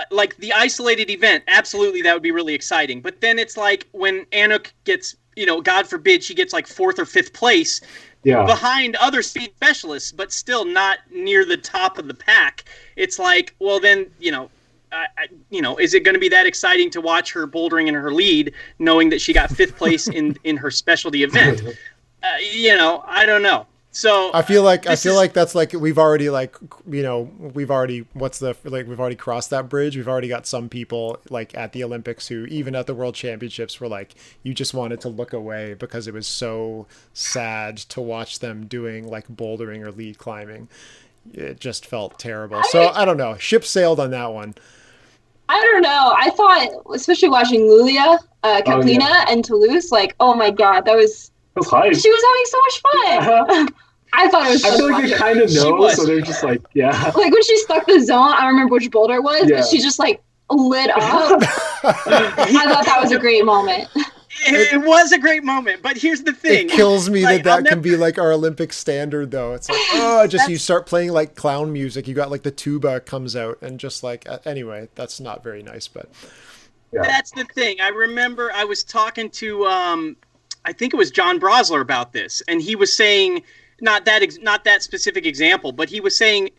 like the isolated event, absolutely, that would be really exciting. But then it's like when Anouk gets, God forbid, she gets like 4th or 5th place behind other speed specialists, but still not near the top of the pack. It's like, well, then is it going to be that exciting to watch her bouldering in her lead, knowing that she got 5th place in her specialty event? I don't know. So I feel like that's like we've already crossed that bridge. We've already got some people like at the Olympics who even at the World Championships were like, you just wanted to look away because it was so sad to watch them doing like bouldering or lead climbing. It just felt terrible. So I don't know. Ship sailed on that one. I don't know. I thought, especially watching Lulia, Kaplina, and Toulouse, like, oh my god, that was hype. She was having so much fun. I thought it was. I feel like they kind of know, so they're just like, yeah. Like when she stuck the zone, I don't remember which boulder it was, but she just like lit up. I thought that was a great moment. It was a great moment, but here's the thing. It kills me that can be like our Olympic standard, though. It's like, you start playing like clown music. You got like the tuba comes out and just like, anyway, that's not very nice, but. Yeah. That's the thing. I remember I was talking to, I think it was John Brosler about this, and he was saying, not that specific example, but he was saying,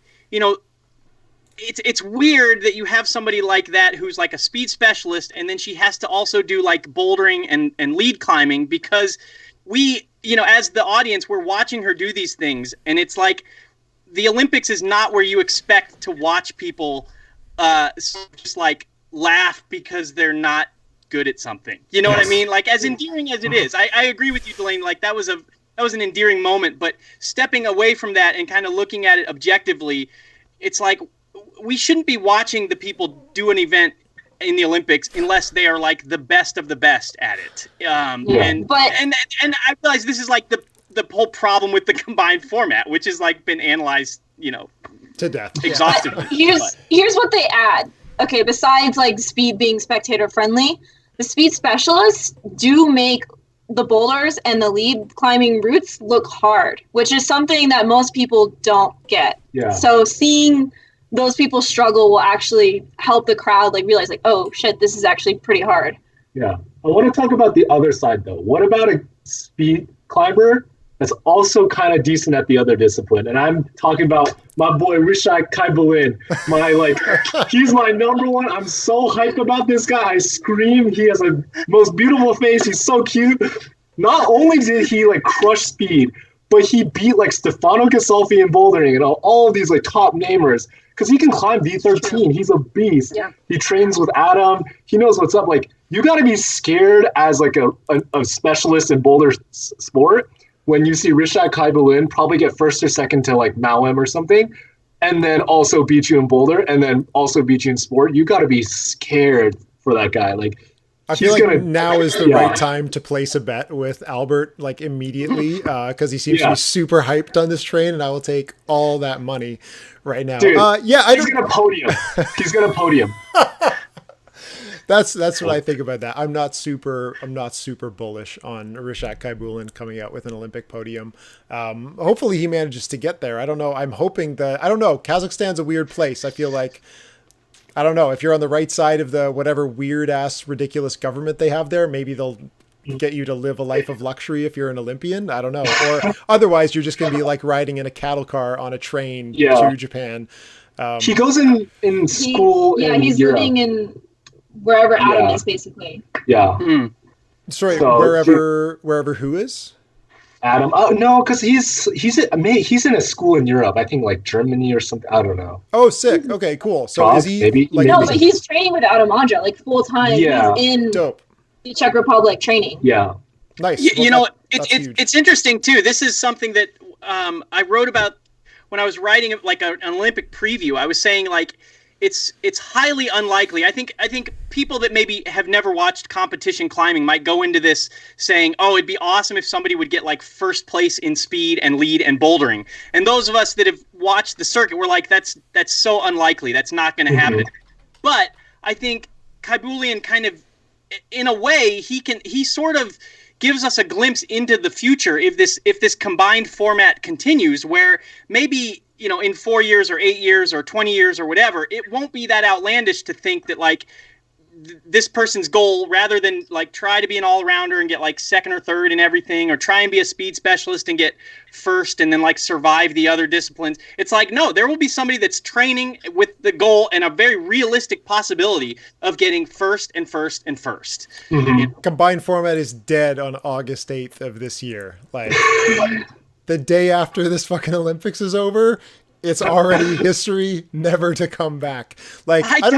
it's weird that you have somebody like that who's like a speed specialist, and then she has to also do like bouldering and lead climbing, because we, as the audience, we're watching her do these things, and it's like the Olympics is not where you expect to watch people just like laugh because they're not good at something. You know what I mean? Like, as endearing as it is, I agree with you, Delaney. Like that was an endearing moment, but stepping away from that and kind of looking at it objectively, it's like we shouldn't be watching the people do an event in the Olympics unless they are like the best of the best at it. And I realize this is like the whole problem with the combined format, which has like been analyzed, to death, exhaustively. Here's what they add. Okay, besides like speed being spectator friendly, the speed specialists do make the boulders and the lead climbing routes look hard, which is something that most people don't get. Yeah. So seeing those people struggle will actually help the crowd like realize like, oh shit, this is actually pretty hard. Yeah. I want to talk about the other side though. What about a speed climber that's also kind of decent at the other discipline? And I'm talking about my boy Rishak Kaibalin. He's my number one. I'm so hyped about this guy. I scream. He has a most beautiful face. He's so cute. Not only did he like crush speed, but he beat like Stefano Ghisolfi in bouldering and all of these like top namers, because he can climb V13. He's a beast. Yeah. He trains with Adam. He knows what's up. Like, you got to be scared as like a specialist in boulder sport when you see Rishak Kaibalin probably get first or second to like Mal-Am or something, and then also beat you in boulder, and then also beat you in sport. You got to be scared for that guy. Like, I feel like now is the right time to place a bet with Albert, like immediately, because he seems to be super hyped on this train, and I will take all that money right now. Dude, he's gonna podium. He's gonna podium. That's what I think about that. I'm not super bullish on Rishak Kaibalin coming out with an Olympic podium. Hopefully he manages to get there. I don't know. I'm hoping that, I don't know. Kazakhstan's a weird place. I feel like, I don't know, if you're on the right side of the whatever weird ass ridiculous government they have there, maybe they'll get you to live a life of luxury if you're an Olympian. I don't know. Or otherwise you're just going to be like riding in a cattle car on a train to Japan. He goes in school. He's Europe. living in wherever Adam is, basically. Yeah. Sorry, so, wherever who is? Adam. Oh no, because he's in a school in Europe. I think like Germany or something. I don't know. Oh, sick. Okay, cool. So is he maybe? No, but he's training with Adam Andra like full time. Yeah. He's in Dope. the Czech Republic training. Yeah. Nice. It's interesting too. This is something that I wrote about when I was writing like an Olympic preview. I was saying like it's highly unlikely. I think people that maybe have never watched competition climbing might go into this saying, "Oh, it'd be awesome if somebody would get like first place in speed and lead and bouldering." And those of us that have watched the circuit were like, "That's so unlikely. That's not going to happen." But I think Kaibalin kind of, in a way, he sort of gives us a glimpse into the future if this combined format continues, where maybe, in 4 years or 8 years or 20 years or whatever, it won't be that outlandish to think that like this person's goal, rather than like try to be an all-rounder and get like second or third in everything, or try and be a speed specialist and get first and then like survive the other disciplines. It's like, no, there will be somebody that's training with the goal and a very realistic possibility of getting first and first and first. Mm-hmm. Combined format is dead on August 8th of this year. Like the day after this fucking Olympics is over, it's already history, never to come back. Like I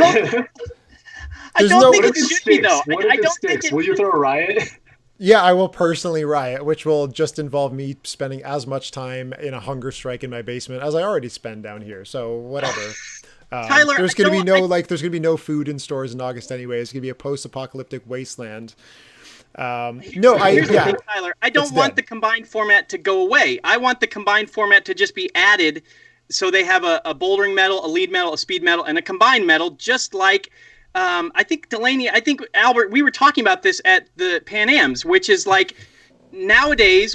don't think it should be, though. I don't think it... Will you throw a riot? Yeah, I will personally riot, which will just involve me spending as much time in a hunger strike in my basement as I already spend down here. So whatever. Tyler, there's going to be there's going to be no food in stores in August anyway. It's going to be a post-apocalyptic wasteland. Tyler, I don't want the combined format to go away. I want the combined format to just be added, so they have a bouldering medal, a lead medal, a speed medal, and a combined medal, just like I think Delaney, I think Albert, we were talking about this at the Pan-Ams, which is like nowadays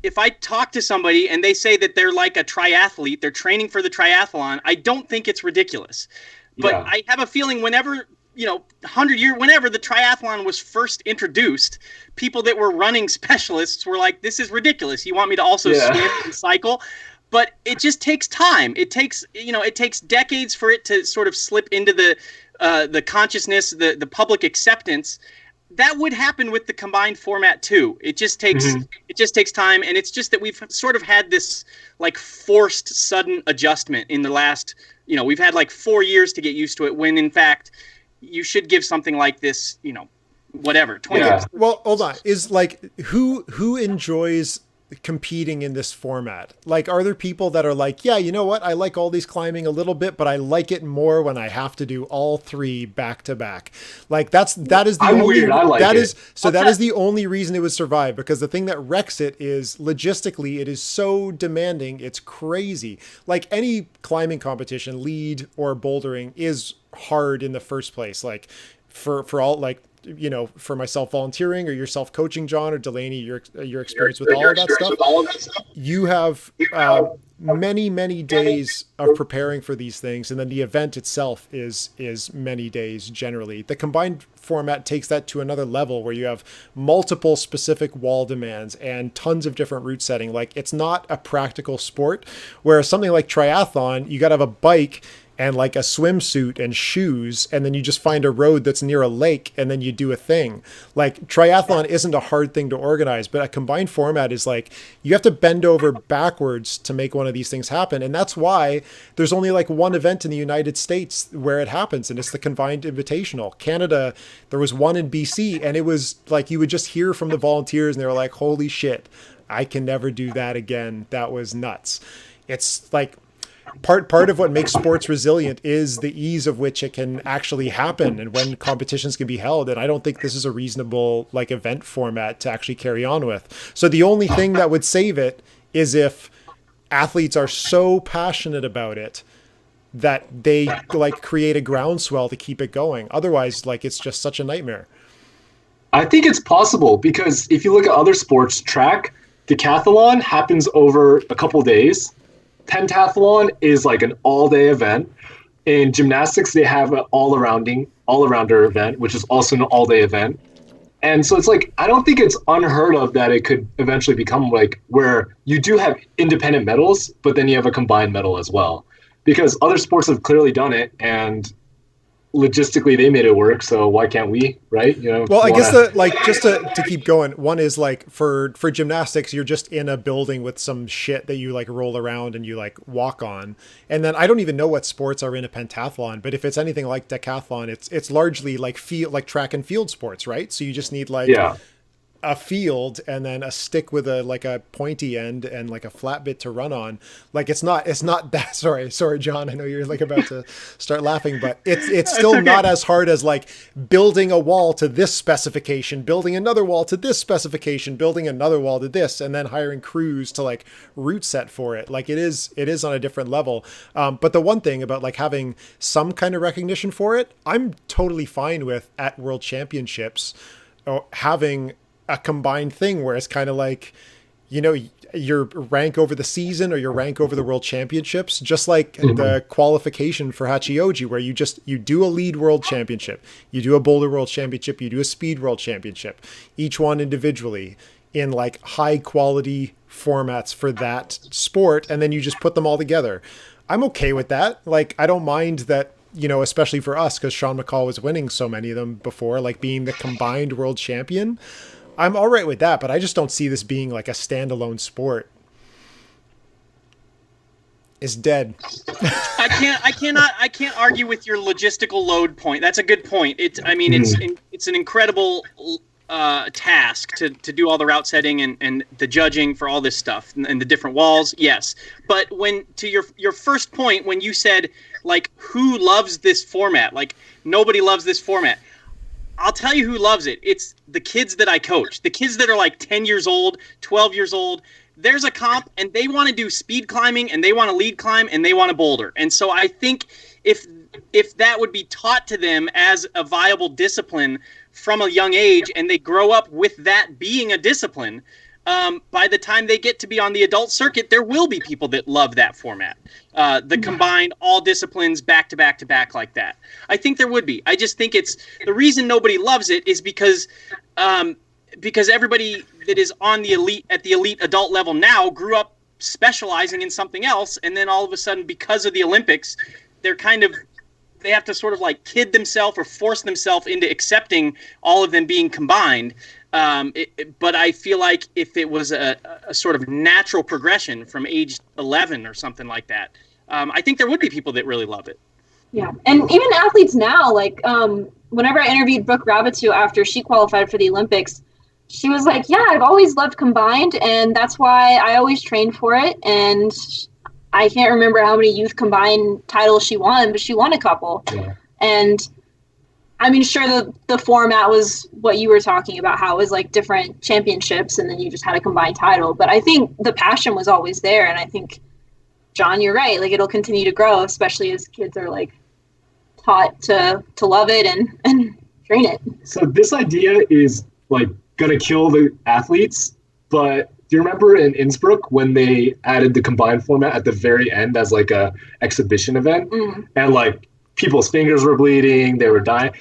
if I talk to somebody and they say that they're like a triathlete, they're training for the triathlon, I don't think it's ridiculous. But I have a feeling whenever, 100 years, whenever the triathlon was first introduced, people that were running specialists were like, this is ridiculous. You want me to also swim and cycle? But it just takes time. It takes decades for it to sort of slip into the consciousness, the public acceptance. That would happen with the combined format too. It just takes time, and it's just that we've sort of had this like forced sudden adjustment in the last, we've had like 4 years to get used to it, when in fact you should give something like this, 20 years. Well, hold on. Is like who enjoys competing in this format? Like, are there people that are like, yeah, you know what, I like all these climbing a little bit, but I like it more when I have to do all three back to back? Like that is the only that is the only reason it would survive, because the thing that wrecks it is logistically it is so demanding, it's crazy. Like any climbing competition, lead or bouldering, is hard in the first place. Like for all, like, for myself volunteering, or yourself coaching, John, or Delaney, your experience with all of that stuff, you have many days of preparing for these things, and then the event itself is many days generally. The combined format takes that to another level, where you have multiple specific wall demands and tons of different route setting. Like, it's not a practical sport, whereas something like triathlon, you got to have a bike and like a swimsuit and shoes, and then you just find a road that's near a lake and then you do a thing. Like, triathlon isn't a hard thing to organize, but a combined format is like, you have to bend over backwards to make one of these things happen. And that's why there's only like one event in the United States where it happens, and it's the Combined Invitational. Canada, there was one in BC, and it was like, you would just hear from the volunteers and they were like, holy shit, I can never do that again. That was nuts. It's like, part of what makes sports resilient is the ease of which it can actually happen, and when competitions can be held. And I don't think this is a reasonable like event format to actually carry on with. So the only thing that would save it is if athletes are so passionate about it that they like create a groundswell to keep it going. Otherwise, like, it's just such a nightmare. I think it's possible, because if you look at other sports, track, decathlon happens over a couple days. Pentathlon is like an all-day event. In gymnastics, they have an all-arounder event, which is also an all-day event. And so it's like, I don't think it's unheard of that it could eventually become like where you do have independent medals, but then you have a combined medal as well. Because other sports have clearly done it, and logistically they made it work, so why can't we, right? Well, I guess just to keep going, one is like for gymnastics, you're just in a building with some shit that you like roll around and you like walk on. And then I don't even know what sports are in a pentathlon, but if it's anything like decathlon, it's largely like track and field sports, right? So you just need a field and then a stick with a pointy end and like a flat bit to run on. Like, it's not that, sorry, John, I know you're like about to start laughing, but it's still not as hard as like building a wall to this specification, building another wall to this specification, building another wall to this, and then hiring crews to like route set for it. Like, it is on a different level. But the one thing about like having some kind of recognition for it, I'm totally fine with at World Championships having a combined thing where it's kind of like, your rank over the season or your rank over the World Championships, just like the qualification for Hachioji, where you do a lead World Championship, you do a boulder World Championship, you do a speed World Championship, each one individually in like high quality formats for that sport, and then you just put them all together. I'm okay with that. Like, I don't mind that, especially for us, because Sean McCall was winning so many of them before, like being the combined world champion. I'm all right with that, but I just don't see this being like a standalone sport. It's dead. I can't argue with your logistical load point. That's a good point. It's an incredible task to do all the route setting and the judging for all this stuff and the different walls. Yes. But when to your first point, when you said like, who loves this format? Like, nobody loves this format. I'll tell you who loves it. It's the kids that I coach. The kids that are like 10 years old, 12 years old. There's a comp, and they want to do speed climbing, and they want to lead climb, and they want to boulder. And so I think if that would be taught to them as a viable discipline from a young age, and they grow up with that being a discipline, by the time they get to be on the adult circuit, there will be people that love that format. The combined all disciplines back to back to back like that. I think there would be. I just think it's the reason nobody loves it is because everybody that is on the elite adult level now grew up specializing in something else, and then all of a sudden, because of the Olympics, they have to sort of like kid themselves or force themselves into accepting all of them being combined. But I feel like if it was a sort of natural progression from age 11 or something like that, I think there would be people that really love it. Yeah, and even athletes now, like whenever I interviewed Brooke Rabbittu after she qualified for the Olympics, she was like, yeah, I've always loved combined, and that's why I always trained for it. And I can't remember how many youth combined titles she won, but she won a couple. Yeah. And I mean, sure, the format was what you were talking about, how it was like different championships, and then you just had a combined title. But I think the passion was always there, and I think, John, you're right. Like, it'll continue to grow, especially as kids are like taught to love it and train it. So this idea is like gonna kill the athletes, but do you remember in Innsbruck when they added the combined format at the very end as like a exhibition event, and like people's fingers were bleeding, they were dying?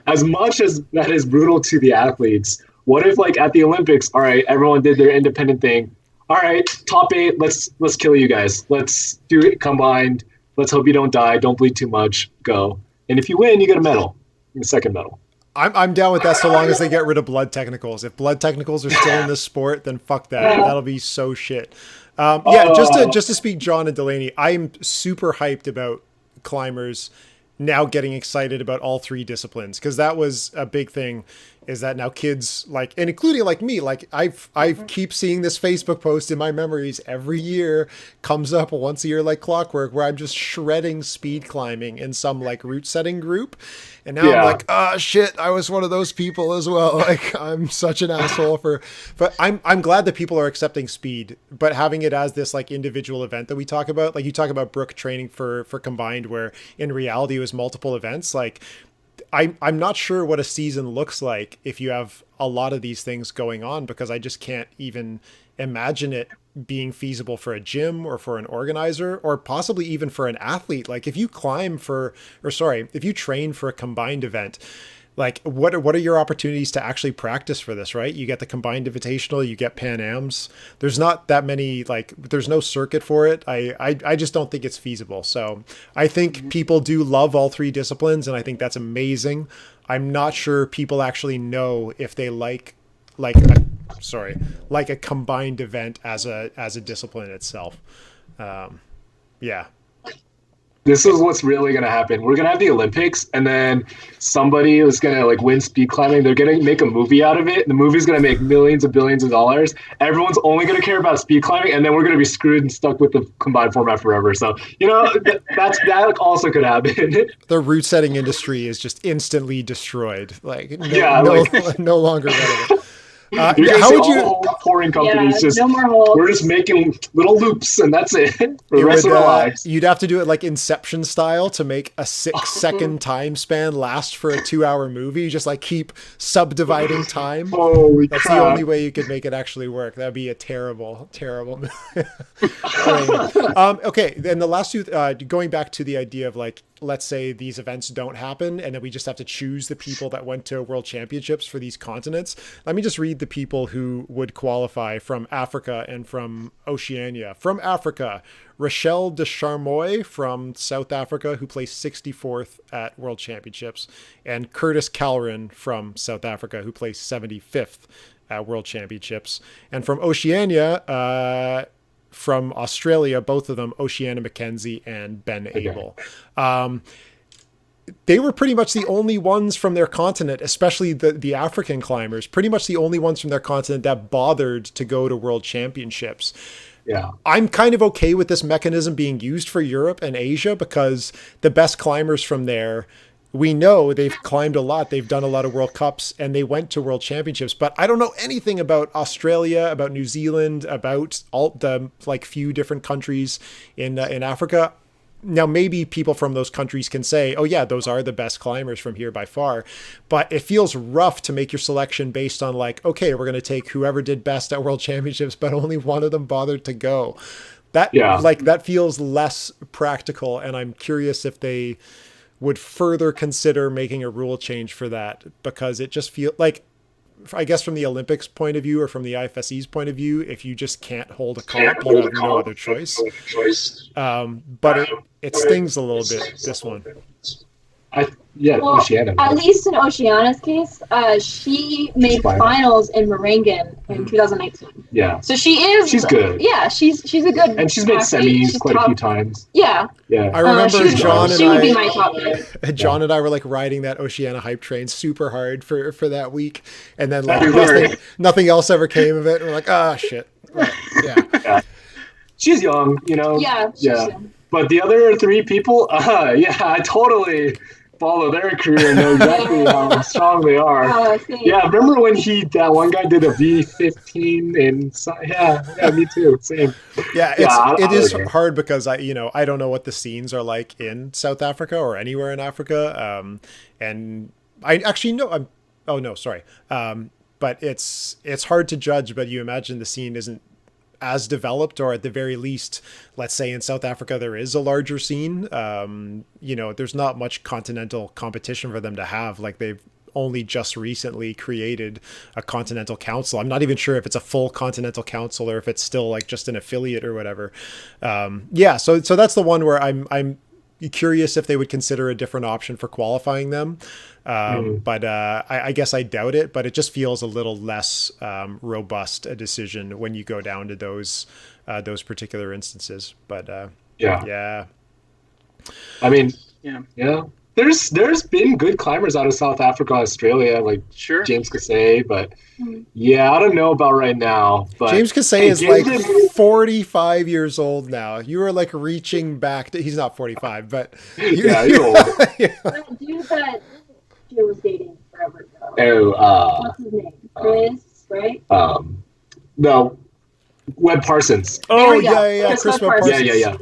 As much as that is brutal to the athletes, what if like at the Olympics, all right, everyone did their independent thing. All right, top 8, let's kill you guys. Let's do it combined. Let's hope you don't die. Don't bleed too much. Go. And if you win, you get a medal, a second medal. I'm down with that so long as they get rid of blood technicals. If blood technicals are still in this sport, then fuck that. That'll be so shit. Just to speak John and Delaney, I'm super hyped about climbers now getting excited about all 3 disciplines, because that was a big thing, is that now kids, like, and including like me, like I keep seeing this Facebook post in my memories every year, comes up once a year like clockwork, where I'm just shredding speed climbing in some like route setting group. And now I'm like, oh shit, I was one of those people as well. Like, I'm such an asshole but I'm glad that people are accepting speed, but having it as this like individual event that we talk about, like you talk about Brooke training for combined, where in reality it was multiple events. Like, I'm not sure what a season looks like if you have a lot of these things going on, because I just can't even imagine it being feasible for a gym or for an organizer, or possibly even for an athlete. Like, if you if you train for a combined event, like what are your opportunities to actually practice for this, right? You get the combined invitational, you get Pan-Ams. There's not that many, like, there's no circuit for it. I just don't think it's feasible. So I think people do love all 3 disciplines, and I think that's amazing. I'm not sure people actually know if they like a combined event as a discipline itself. This is what's really going to happen. We're going to have the Olympics, and then somebody is going to like win speed climbing. They're going to make a movie out of it. The movie's going to make millions of billions of dollars. Everyone's only going to care about speed climbing, and then we're going to be screwed and stuck with the combined format forever. So, that also could happen. The route setting industry is just instantly destroyed. Like, no longer relevant. How would you pouring companies no more holes. We're just making little loops, and that's it for the rest of our lives. You'd have to do it like Inception style to make a 6-second time span last for a 2-hour movie. Just like keep subdividing time. Holy That's crap. The only way you could make it actually work. That'd be a terrible movie. Okay, then the last 2, going back to the idea of like, let's say these events don't happen and then we just have to choose the people that went to world championships for these continents. Let me just read the people who would qualify from Africa and from Oceania. From Africa, Rachel de Charmoy from South Africa, who placed 64th at world championships, and Curtis Calren from South Africa, who placed 75th at world championships. And from Oceania, from Australia, both of them, Oceana McKenzie and Ben Abel. They were pretty much the only ones from their continent, especially the African climbers, pretty much the only ones from their continent that bothered to go to world championships. Yeah. I'm kind of okay with this mechanism being used for Europe and Asia because the best climbers from there, we know they've climbed a lot. They've done a lot of World Cups and they went to World Championships. But I don't know anything about Australia, about New Zealand, about all the like few different countries in Africa. Now, maybe people from those countries can say, oh, yeah, those are the best climbers from here by far. But it feels rough to make your selection based on like, okay, we're going to take whoever did best at World Championships, but only one of them bothered to go. That feels less practical. And I'm curious if they would further consider making a rule change for that, because it just feels like, I guess from the Olympics point of view or from the IFSC's point of view, if you just can't hold a comp, you have no other choice. But it stings a little bit, this one. Oceania. At least in Oceania's case, she made finals in Morangen in 2019. Yeah. So she's good. Yeah, she's a good. And she's made semis quite a few times. Yeah. Yeah. I remember she would be my top pick. John and I were like riding that Oceania hype train super hard for that week, and then like nothing else ever came of it. And we're like, ah, shit. Right. Yeah. She's young, you know. Yeah. She's young. But the other three people, I totally follow their career and know exactly how strong they are. Remember when that one guy did a V15 and me too, same. It is hard because I don't know what the scenes are like in South Africa or anywhere in Africa, and I actually know. But it's hard to judge. But you imagine the scene isn't as developed, or at the very least, let's say in South Africa there is a larger scene. There's not much continental competition for them to have. Like, they've only just recently created a continental council. I'm not even sure if it's a full continental council or if it's still like just an affiliate or whatever. So that's the one where I'm curious if they would consider a different option for qualifying them. But I guess I doubt it, but it just feels a little less robust a decision when you go down to those particular instances. But I mean, there's been good climbers out of South Africa, Australia, like James Kasey, but I don't know about right now. But James Kasey is like 45 years old now. You are like reaching back to, he's not 45, but you're old. Dude that she was dating forever ago. What's his name? Chris, right? No, Webb Parsons. Oh yeah, Chris Webb Parsons. Yeah.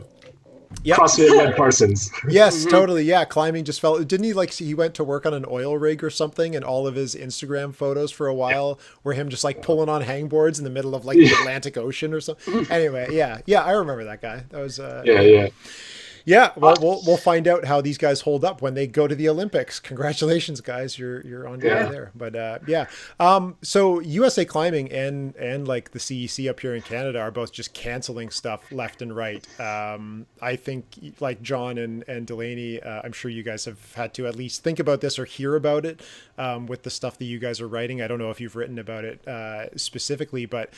Yep. CrossFit Webb Parsons. Yes, totally. Yeah, climbing just fell. Didn't he he went to work on an oil rig or something, and all of his Instagram photos for a while were him just like pulling on hangboards in the middle of like the Atlantic Ocean or something. Anyway, I remember that guy. That was Yeah, well, we'll find out how these guys hold up when they go to the Olympics. Congratulations, guys! You're on your way there. But so USA Climbing and like the CEC up here in Canada are both just canceling stuff left and right. I think like John and Delaney, I'm sure you guys have had to at least think about this or hear about it with the stuff that you guys are writing. I don't know if you've written about it specifically, but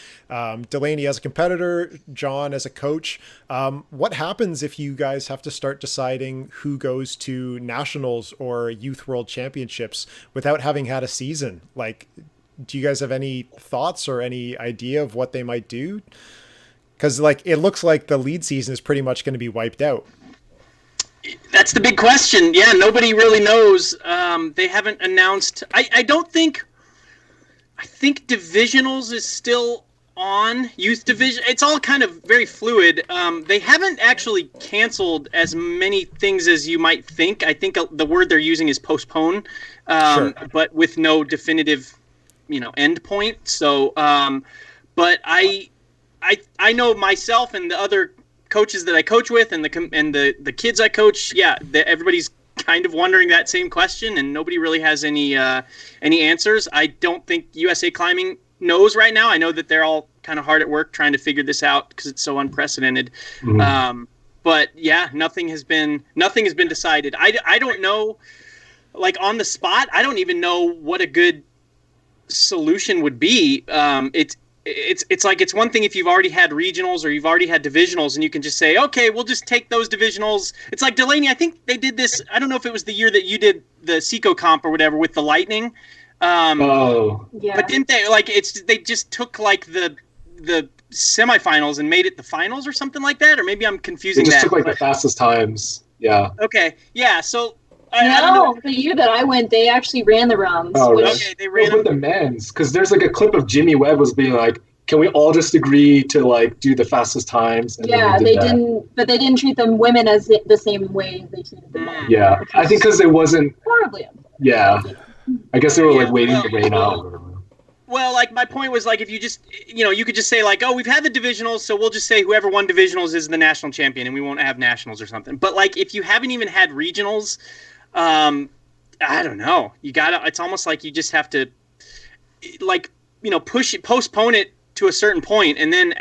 Delaney as a competitor, John as a coach, what happens if you guys have to start deciding who goes to nationals or youth world championships without having had a season? Like, do you guys have any thoughts or any idea of what they might do? Because like it looks like the lead season is pretty much going to be wiped out. That's the big question. Yeah, nobody really knows. They haven't announced. I think divisionals is still on. Youth division, it's all kind of very fluid. They haven't actually canceled as many things as you might think. I think the word they're using is postpone, but with no definitive, end point. So, but I know myself and the other coaches that I coach with and the kids I coach. Yeah, everybody's kind of wondering that same question, and nobody really has any answers. I don't think USA Climbing knows right now. I know that they're all kind of hard at work trying to figure this out because it's so unprecedented. But yeah, nothing has been decided. I don't know, like on the spot, I don't even know what a good solution would be. It's like, it's one thing if you've already had regionals or you've already had divisionals and you can just say, okay, we'll just take those divisionals. It's like Delaney, I think they did this. I don't know if it was the year that you did the Seco comp or whatever with the Lightning. But didn't they, like, they just took like the the semifinals and made it the finals or something like that, or maybe I'm confusing They just that. took like the fastest times. Yeah. Okay, yeah. So I don't No, know. the year that I went, they actually ran the rounds. Oh, really? Okay, they ran with the men's, because there's like a clip of Jimmy Webb was being like, "Can we all just agree to like do the fastest times?" And Yeah, then they didn't, but they didn't treat them women as the same way as they treated the men. Yeah, I think because it wasn't. Horribly unfair. Yeah, I guess they were like waiting well, the rain out. Or whatever. Well, like my point was like if you just you could just say like, oh, we've had the divisionals, so we'll just say whoever won divisionals is the national champion, and we won't have nationals or something. But like if you haven't even had regionals, I don't know. You gotta. It's almost like you just have to, like postpone it to a certain point, and then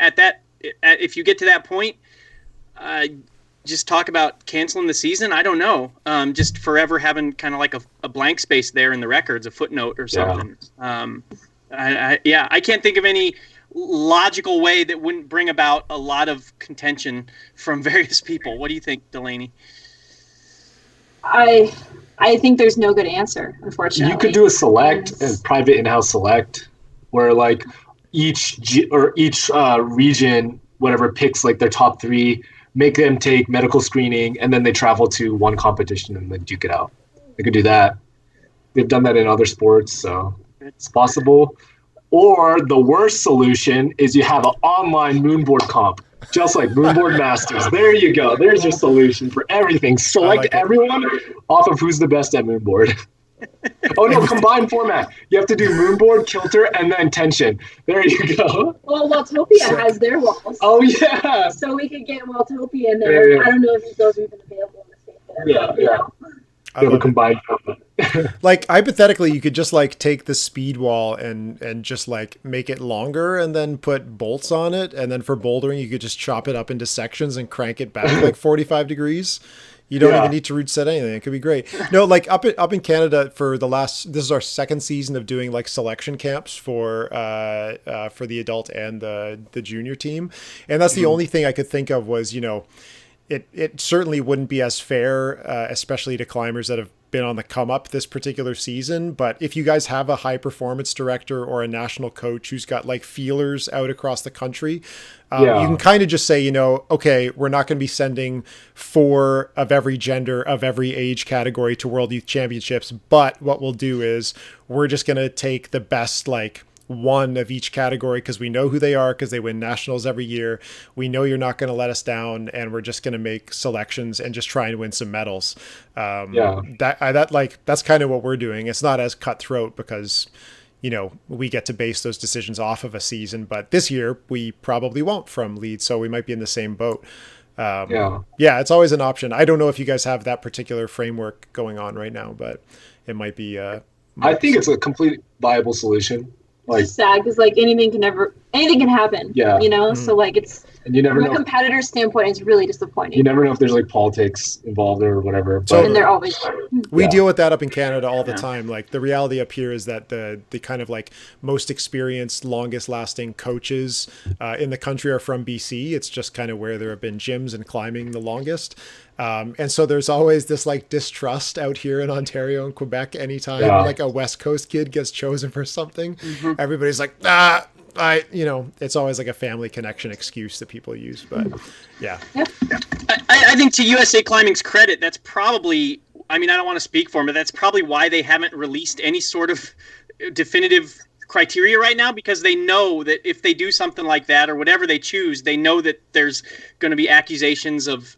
if you get to that point, just talk about canceling the season. I don't know. Just forever having kind of like a blank space there in the records, a footnote or something. Yeah. I can't think of any logical way that wouldn't bring about a lot of contention from various people. What do you think, Delaney? I think there's no good answer, unfortunately. You could do a private in-house select, where like each region, whatever, picks like their top 3, make them take medical screening, and then they travel to one competition and then duke it out. They could do that. They've done that in other sports, so it's possible. Or the worst solution is you have an online moonboard comp, just like Moonboard Masters. There you go. There's your solution for everything. Select everyone off of who's the best at moonboard. Oh no, combined format. You have to do moonboard, kilter, and then tension. There you go. Well, Waltopia has their walls. Oh yeah. So we could get Waltopia in there. Yeah. I don't know if those are even available in the state there. Yeah. They have a combined format. Like hypothetically, you could just like take the speed wall and just like make it longer and then put bolts on it, and then for bouldering you could just chop it up into sections and crank it back like 45 degrees. You don't even need to root set anything. It could be great. No, like up in Canada for this is our second season of doing like selection camps for the adult and the junior team, and that's the only thing I could think of was it certainly wouldn't be as fair, especially to climbers that have been on the come up this particular season. But if you guys have a high performance director or a national coach who's got like feelers out across the country, you can kind of just say, okay, we're not going to be sending 4 of every gender of every age category to World Youth Championships. But what we'll do is we're just going to take the best, like 1 of each category because we know who they are because they win nationals every year. We know you're not going to let us down, and we're just going to make selections and just try and win some medals. That's kind of what we're doing. It's not as cutthroat because we get to base those decisions off of a season, but this year we probably won't from Leeds, so we might be in the same boat. It's always an option. I don't know if you guys have that particular framework going on right now, but it might be. I think it's a complete viable solution. Like, it's sad because like anything can happen. Yeah. So like it's. And you never know. From a competitor standpoint, it's really disappointing. You never know if there's like politics involved or whatever. And they're always. We deal with that up in Canada all the time. Like the reality up here is that the kind of like most experienced, longest lasting coaches in the country are from BC. It's just kind of where there have been gyms and climbing the longest. And so there's always this like distrust out here in Ontario and Quebec anytime like a West Coast kid gets chosen for something. Everybody's like, it's always like a family connection excuse that people use. But I think to USA Climbing's credit, that's probably, I don't want to speak for them, but that's probably why they haven't released any sort of definitive criteria right now, because they know that if they do something like that or whatever they choose, they know that there's going to be accusations of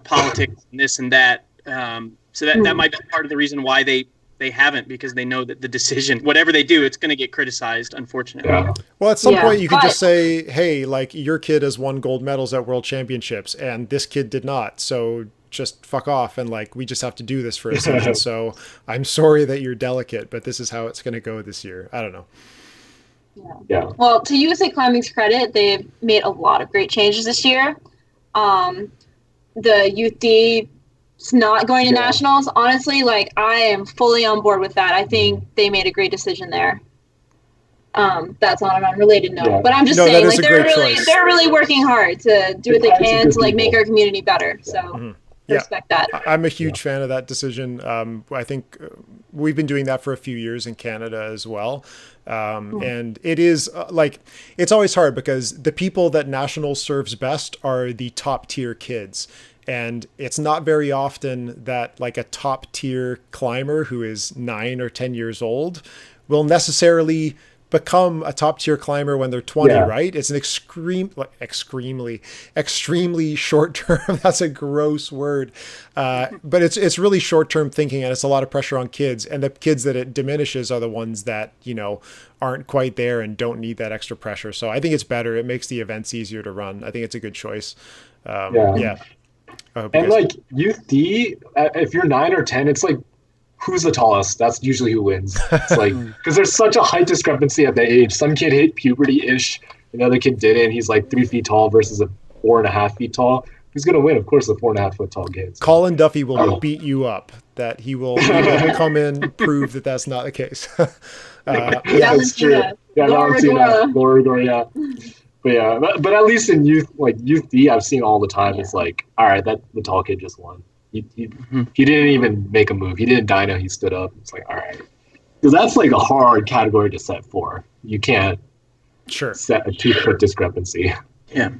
politics and this and that. So that might be part of the reason why they haven't, because they know that the decision, whatever they do, it's going to get criticized, unfortunately. Yeah. Well, at some point you could just say, hey, like your kid has won gold medals at World Championships and this kid did not. So just fuck off. And like, we just have to do this for a season. So I'm sorry that you're delicate, but this is how it's going to go this year. I don't know. Yeah. Well, to USA Climbing's credit, they've made a lot of great changes this year. The Youth D is not going to nationals. Honestly, like I am fully on board with that. I think they made a great decision there. That's on an unrelated note, but I'm just saying, like they're really working hard to do what they can to like make our community better. So respect that. I'm a huge fan of that decision. I think we've been doing that for a few years in Canada as well. And it is it's always hard because the people that Nationals serves best are the top tier kids. And it's not very often that like a top tier climber who is 9 or 10 years old will necessarily become a top tier climber when they're 20, right? It's an extremely short term. That's a gross word. But it's really short term thinking, and it's a lot of pressure on kids. And the kids that it diminishes are the ones that, aren't quite there and don't need that extra pressure. So I think it's better. It makes the events easier to run. I think it's a good choice. And like youth D, if you're 9 or 10, it's like, who's the tallest? That's usually who wins. It's like, because there's such a height discrepancy at the age. Some kid hit puberty-ish, another kid didn't. He's like 3 feet tall versus a 4.5 feet tall. Who's going to win? Of course, the 4.5 foot tall kid. So. Colin Duffy will beat you up. That he will come in, prove that that's not the case. That's true. Yeah, Laura, But at least in youth D, I've seen all the time. It's like, all right, that the tall kid just won. He didn't even make a move. He didn't dyno. He stood up. It's like, all right. Because that's like a hard category to set for. You can't set a 2 foot discrepancy. Yeah.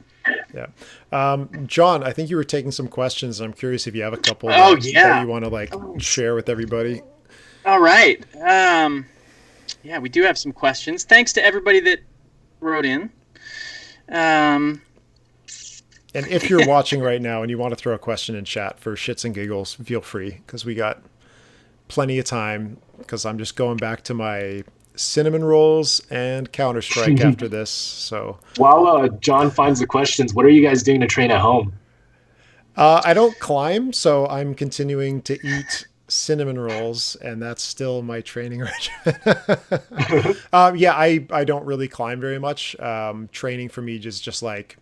John, I think you were taking some questions. I'm curious if you have a couple that you want to share with everybody. All right. We do have some questions. Thanks to everybody that wrote in. And if you're watching right now and you want to throw a question in chat for shits and giggles, feel free, because we got plenty of time, because I'm just going back to my cinnamon rolls and Counter-Strike after this. So while John finds the questions, what are you guys doing to train at home? I don't climb, so I'm continuing to eat cinnamon rolls, and that's still my training regimen. I don't really climb very much. Training for me is just like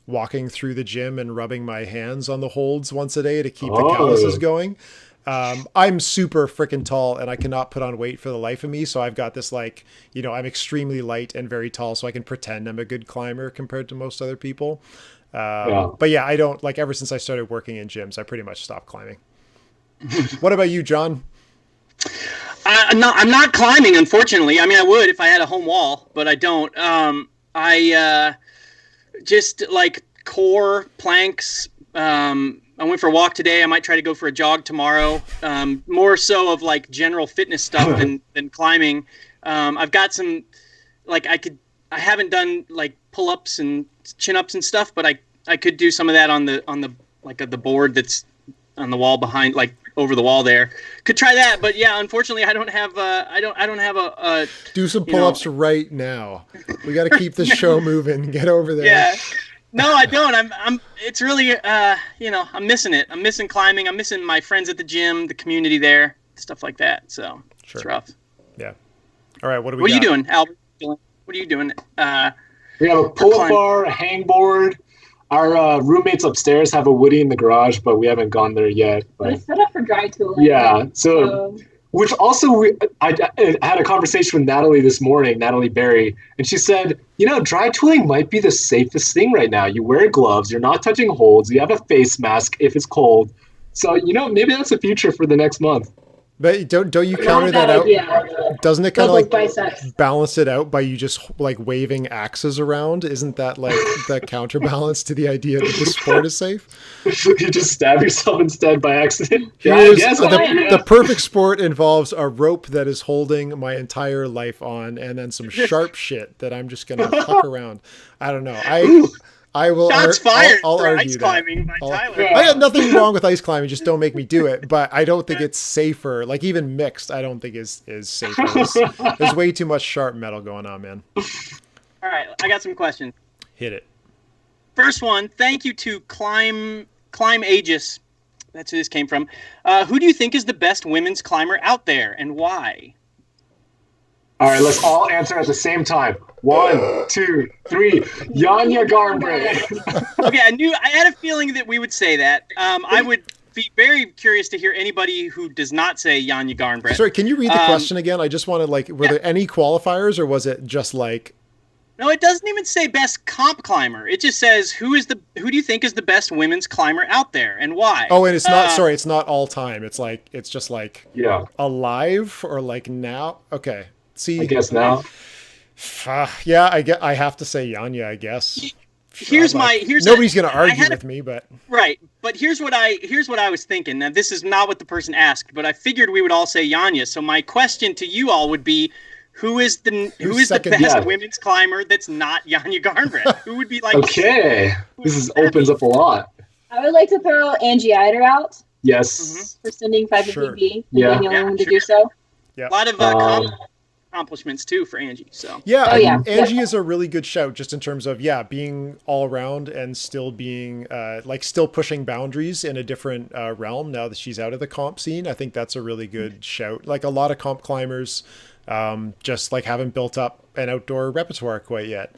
walking through the gym and rubbing my hands on the holds once a day to keep the calluses going. I'm super freaking tall and I cannot put on weight for the life of me. So I've got this I'm extremely light and very tall, so I can pretend I'm a good climber compared to most other people. But I don't ever since I started working in gyms, I pretty much stopped climbing. What about you, John? I'm not climbing, unfortunately. I mean, I would if I had a home wall, but I don't. I just like core planks. I went for a walk today. I might try to go for a jog tomorrow. More so of like general fitness stuff than climbing. I've got some I haven't done like pull-ups and chin-ups and stuff, but I could do some of that on the board that's on the wall behind, over the wall there. Could try that, but unfortunately I don't have a do some pull-ups right now. We got to keep the show moving. Get over there. Yeah. No, I don't. I'm it's really I'm missing it. I'm missing climbing. I'm missing my friends at the gym, the community there, stuff like that. So it's rough. Yeah. All right, what are you doing, Albert? What are you doing? We have a pull-up bar, a hangboard. Our roommates upstairs have a Woody in the garage, but we haven't gone there yet. But it's set up for dry tooling. Yeah, so which also I had a conversation with Natalie this morning, Natalie Berry, and she said, dry tooling might be the safest thing right now. You wear gloves, you're not touching holds, you have a face mask if it's cold. So, maybe that's the future for the next month. But don't you counter that out? Idea. Doesn't it kind of biceps. balance it out by you just waving axes around? Isn't that the counterbalance to the idea that the sport is safe? You just stab yourself instead by accident. The perfect sport involves a rope that is holding my entire life on, and then some sharp shit that I'm just gonna huck around. I don't know. I will. Shots fired I'll for argue ice climbing by Tyler. I have nothing wrong with ice climbing. Just don't make me do it. But I don't think it's safer. Even mixed, I don't think is safer. There's way too much sharp metal going on, man. All right, I got some questions. Hit it. First one. Thank you to Climbageddon. That's who this came from. Who do you think is the best women's climber out there, and why? All right, let's all answer at the same time. 1, 2, 3. Janja Garnbret. Okay, I had a feeling that we would say that. I would be very curious to hear anybody who does not say Janja Garnbret. Sorry, can you read the question again? I just wanted were there any qualifiers, or was it just No, it doesn't even say best comp climber. It just says who do you think is the best women's climber out there and why? Oh, and it's not sorry, it's not all time. It's just like Yeah. alive or like now. Okay. See, I guess now. Yeah, I have to say Yanya, I guess. Nobody's going to argue with me, but right. But here's what I was thinking. Now, this is not what the person asked, but I figured we would all say Yanya. So my question to you all would be, who is the best women's climber that's not Yanya Garnbret? Who would be like? Okay, opens up a lot. I would like to throw Angie Eider out. Yes. For sending 550B. Sure. Being the only one to do so. Yeah. A lot of accomplishments too for Angie. So Angie is a really good shout, just in terms of being all around and still being still pushing boundaries in a different realm now that she's out of the comp scene. I think that's a really good shout. Like a lot of comp climbers just like haven't built up an outdoor repertoire quite yet.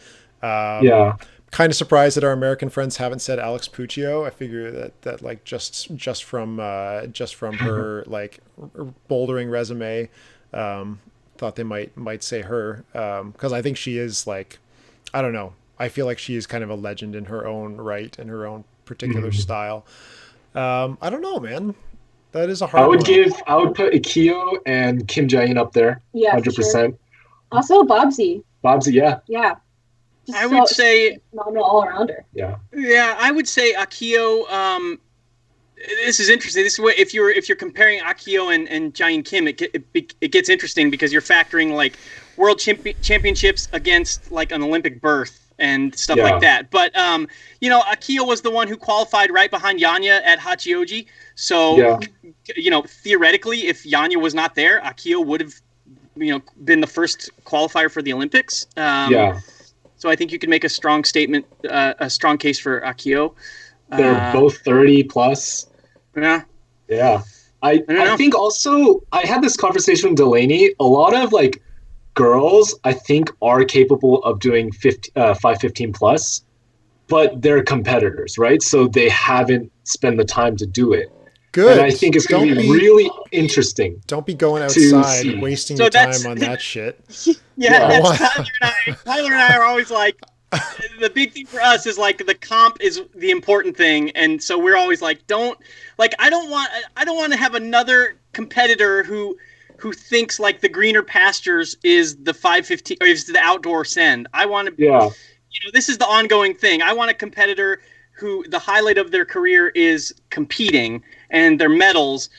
Kind of surprised that our American friends haven't said Alex Puccio. I figure that like just from her like bouldering resume, thought they might say her, because I think she is like, I don't know, I feel like she is kind of a legend in her own right, in her own particular style. I don't know, man. That is a hard one. I would put Akio and Kim Jae-in up there. Yeah, 100%. Sure. Also Bobsy, yeah. Yeah. I would say phenomenal all-arounder. Yeah. Yeah, I would say Akio. This is interesting. This is what if you're comparing Akio and Jae-in Kim, it gets interesting because you're factoring like world championships against like an Olympic berth and stuff like that. But Akio was the one who qualified right behind Yanya at Hachioji. So theoretically, if Yanya was not there, Akio would have been the first qualifier for the Olympics. So I think you could make a strong statement, a strong case for Akio. They're both 30 plus. Yeah. Yeah. I think also I had this conversation with Delaney. A lot of like girls I think are capable of doing 515 plus, but they're competitors, right? So they haven't spent the time to do it. Good. And I think it's going to be really interesting. Don't be going outside wasting your time on that shit. That's Tyler and I are always like, the big thing for us is like the comp is the important thing, and so we're always like, I don't want to have another competitor who thinks like the greener pastures is the 515 or is the outdoor send. I want to this is the ongoing thing. I want a competitor who the highlight of their career is competing and their medals.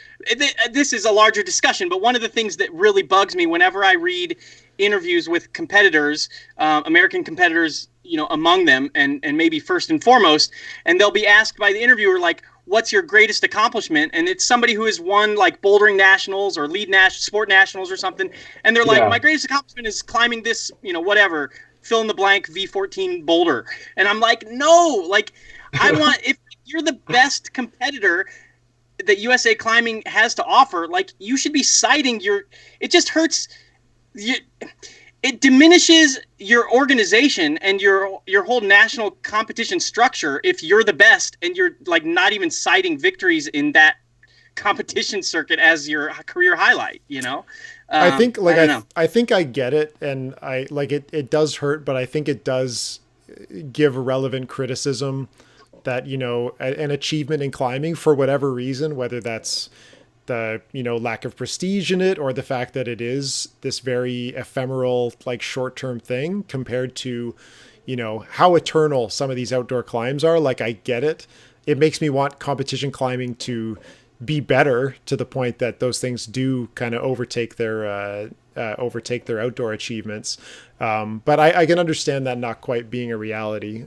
This is a larger discussion, but one of the things that really bugs me whenever I read interviews with competitors, American competitors, among them, and maybe first and foremost, and they'll be asked by the interviewer, like, what's your greatest accomplishment? And it's somebody who has won like bouldering nationals or lead sport nationals or something. And they're like, my greatest accomplishment is climbing this, whatever, fill in the blank V14 boulder. And I'm like, no, like I want, if you're the best competitor that USA Climbing has to offer, like you should be citing it just hurts. It diminishes your organization and your whole national competition structure if you're the best and you're like not even citing victories in that competition circuit as your career highlight. I think I think I get it, and I like it. It does hurt, but I think it does give relevant criticism that an achievement in climbing for whatever reason, whether that's the lack of prestige in it or the fact that it is this very ephemeral like short-term thing compared to how eternal some of these outdoor climbs are. Like I get it. It makes me want competition climbing to be better to the point that those things do kind of overtake their outdoor achievements. But I can understand that not quite being a reality.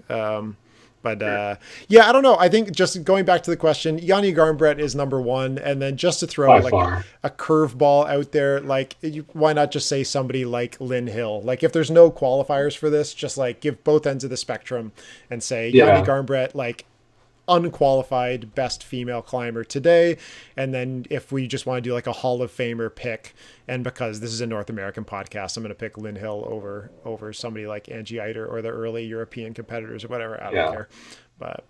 But I don't know. I think just going back to the question, Yanya Garnbret is number one. And then just to throw a curveball out there, like why not just say somebody like Lynn Hill? Like if there's no qualifiers for this, just like give both ends of the spectrum and say Yanya Garnbret, like unqualified best female climber today. And then if we just want to do like a Hall of Famer pick, and because this is a North American podcast, I'm going to pick Lynn Hill over somebody like Angie Eider or the early European competitors or whatever. I don't care. But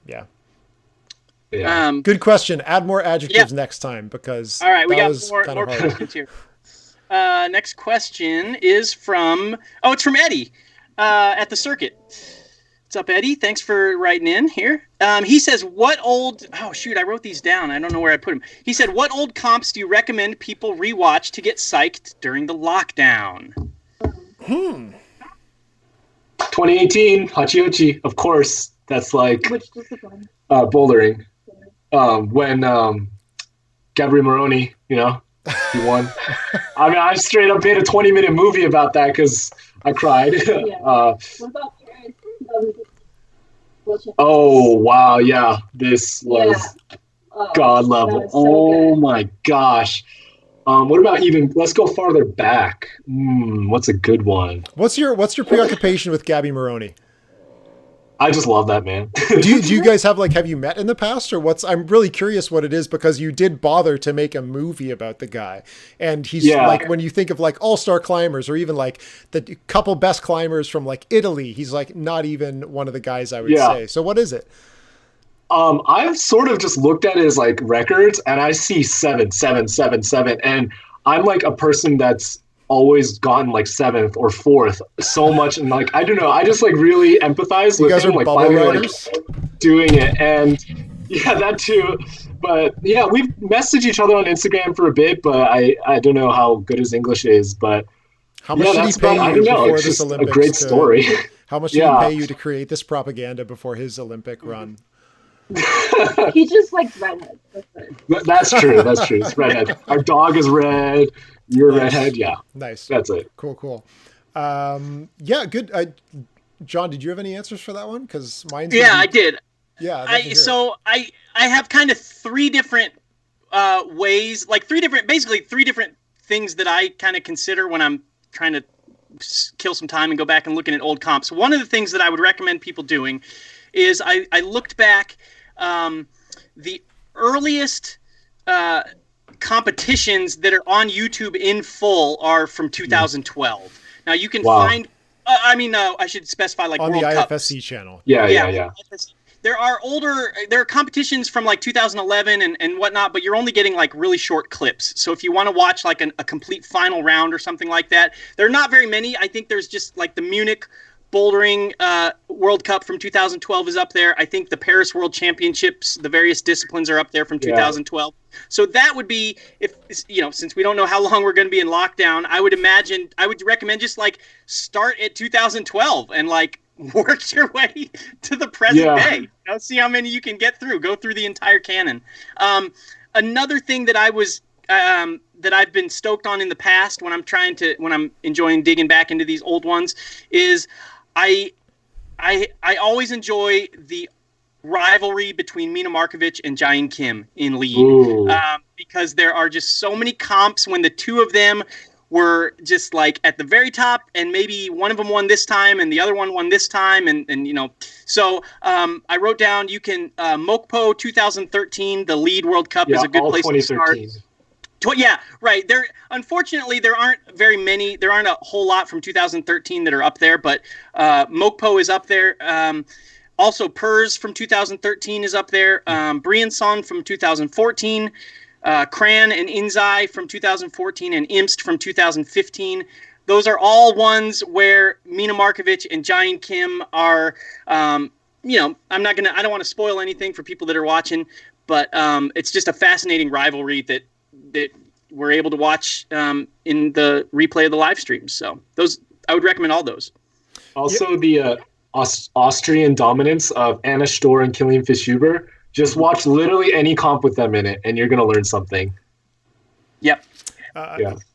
good question. Add more adjectives next time, because all right, we got more questions here. Next question is from it's from Eddie. at the circuit. What's up, Eddie? Thanks for writing in here. He says, oh shoot, I wrote these down. I don't know where I put them. He said, what old comps do you recommend people rewatch to get psyched during the lockdown? 2018, Hachi, of course. That's like Which discipline? Bouldering. When Gabri Moroni, he won. I mean, I straight up made a 20-minute movie about that because I cried. Yeah. What about Oh, wow. Yeah. This was God level. So my gosh. What about let's go farther back. What's a good one? What's your preoccupation with Gabby Moroni? I just love that man. do you guys have you met in the past, or I'm really curious what it is, because you did bother to make a movie about the guy, and he's when you think of all-star climbers, or even the couple best climbers from Italy, he's not even one of the guys I would say. So what is it? I've sort of just looked at his records, and I see 7, 7, 7, 7, and I'm a person that's always gotten 7th or 4th so much, and I don't know, I just really empathize with him, finally doing it, and yeah, that too. But yeah, we've messaged each other on Instagram for a bit, but I don't know how good his English is. But how much did he pay you I don't know, before it's this just Olympics? A great story. How much did he pay you to create this propaganda before his Olympic run? He just likes redheads. That's true. That's true. It's redhead. Our dog is red. You're a redhead. Yeah. Nice. That's it. Cool. Yeah, good. John, did you have any answers for that one? Because mine's I did. Yeah. I have kind of 3 different ways, three different things that I kind of consider when I'm trying to kill some time and go back and looking at old comps. One of the things that I would recommend people doing is I looked back. The earliest competitions that are on YouTube in full are from 2012. Now you can find. I should specify on World the Cups. IFSC channel. Yeah. There are competitions from 2011 and whatnot, but you're only getting really short clips. So if you want to watch a complete final round or something like that, there are not very many. I think there's just the Munich bouldering World Cup from 2012 is up there. I think the Paris World Championships, the various disciplines are up there from 2012. So that would be, if since we don't know how long we're going to be in lockdown, I would recommend just start at 2012 and work your way to the present day. See how many you can get through. Go through the entire canon. Another thing that that I've been stoked on in the past when I'm enjoying digging back into these old ones is I always enjoy the rivalry between Mina Markovic and Jain Kim in lead, because there are just so many comps when the two of them were just at the very top, and maybe one of them won this time and the other one won this time, and so I wrote down Mokpo 2013, the lead World Cup is a good place to start. Yeah, right. Unfortunately, there aren't very many. There aren't a whole lot from 2013 that are up there, but Mokpo is up there. Also, Pers from 2013 is up there. Brianson from 2014. Kran and Inzai from 2014, and Imst from 2015. Those are all ones where Mina Markovic and Jain Kim are, I don't want to spoil anything for people that are watching, but it's just a fascinating rivalry that we're able to watch in the replay of the live streams. So I would recommend all those. Also, the Austrian dominance of Anna Storr and Kilian Fischhuber. Just watch literally any comp with them in it, and you're going to learn something. Yep.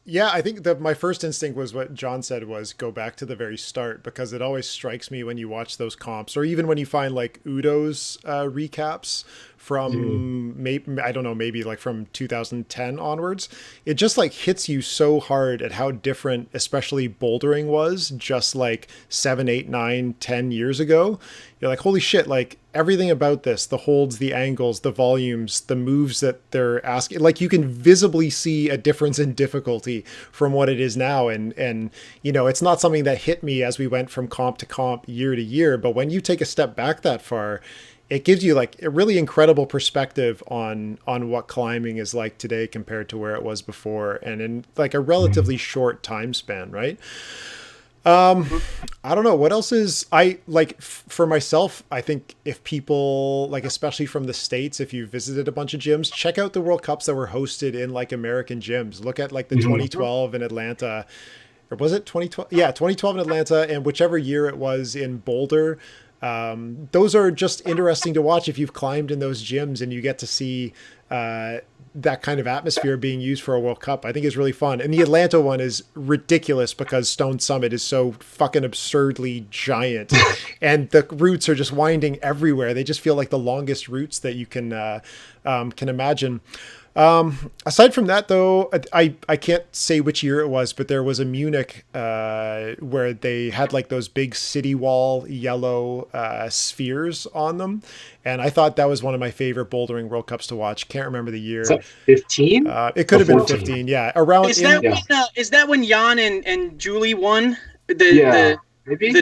Yeah, I think my first instinct was what John said, was go back to the very start, because it always strikes me when you watch those comps, or even when you find Udo's recaps from maybe from 2010 onwards, it just hits you so hard at how different especially bouldering was just 7, 8, 9, 10 years ago. You're holy shit, everything about this, the holds, the angles, the volumes, the moves that they're asking, you can visibly see a difference in difficulty from what it is now. And it's not something that hit me as we went from comp to comp, year to year, but when you take a step back that far, it gives you a really incredible perspective on what climbing is like today compared to where it was before, and in a relatively short time span, right? I don't know what else is I like for myself. I think if people like, especially from the States, if you visited a bunch of gyms, check out the World Cups that were hosted in like American gyms. Look at like the 2012 in Atlanta, or was it 2012? Yeah, 2012 in Atlanta, and whichever year it was in Boulder. Those are just interesting to watch if you've climbed in those gyms and you get to see that kind of atmosphere being used for a World Cup. I think is really fun. And the Atlanta one is ridiculous because Stone Summit is so fucking absurdly giant and the routes are just winding everywhere. They just feel like the longest routes that you can imagine. Aside from that, though, I can't say which year it was, but there was a Munich where they had like those big city wall yellow spheres on them. And I thought that was one of my favorite bouldering World Cups to watch. Can't remember the year. Is that 15? It could have been 15. Yeah. Around. Is that when Jan and Julie won? The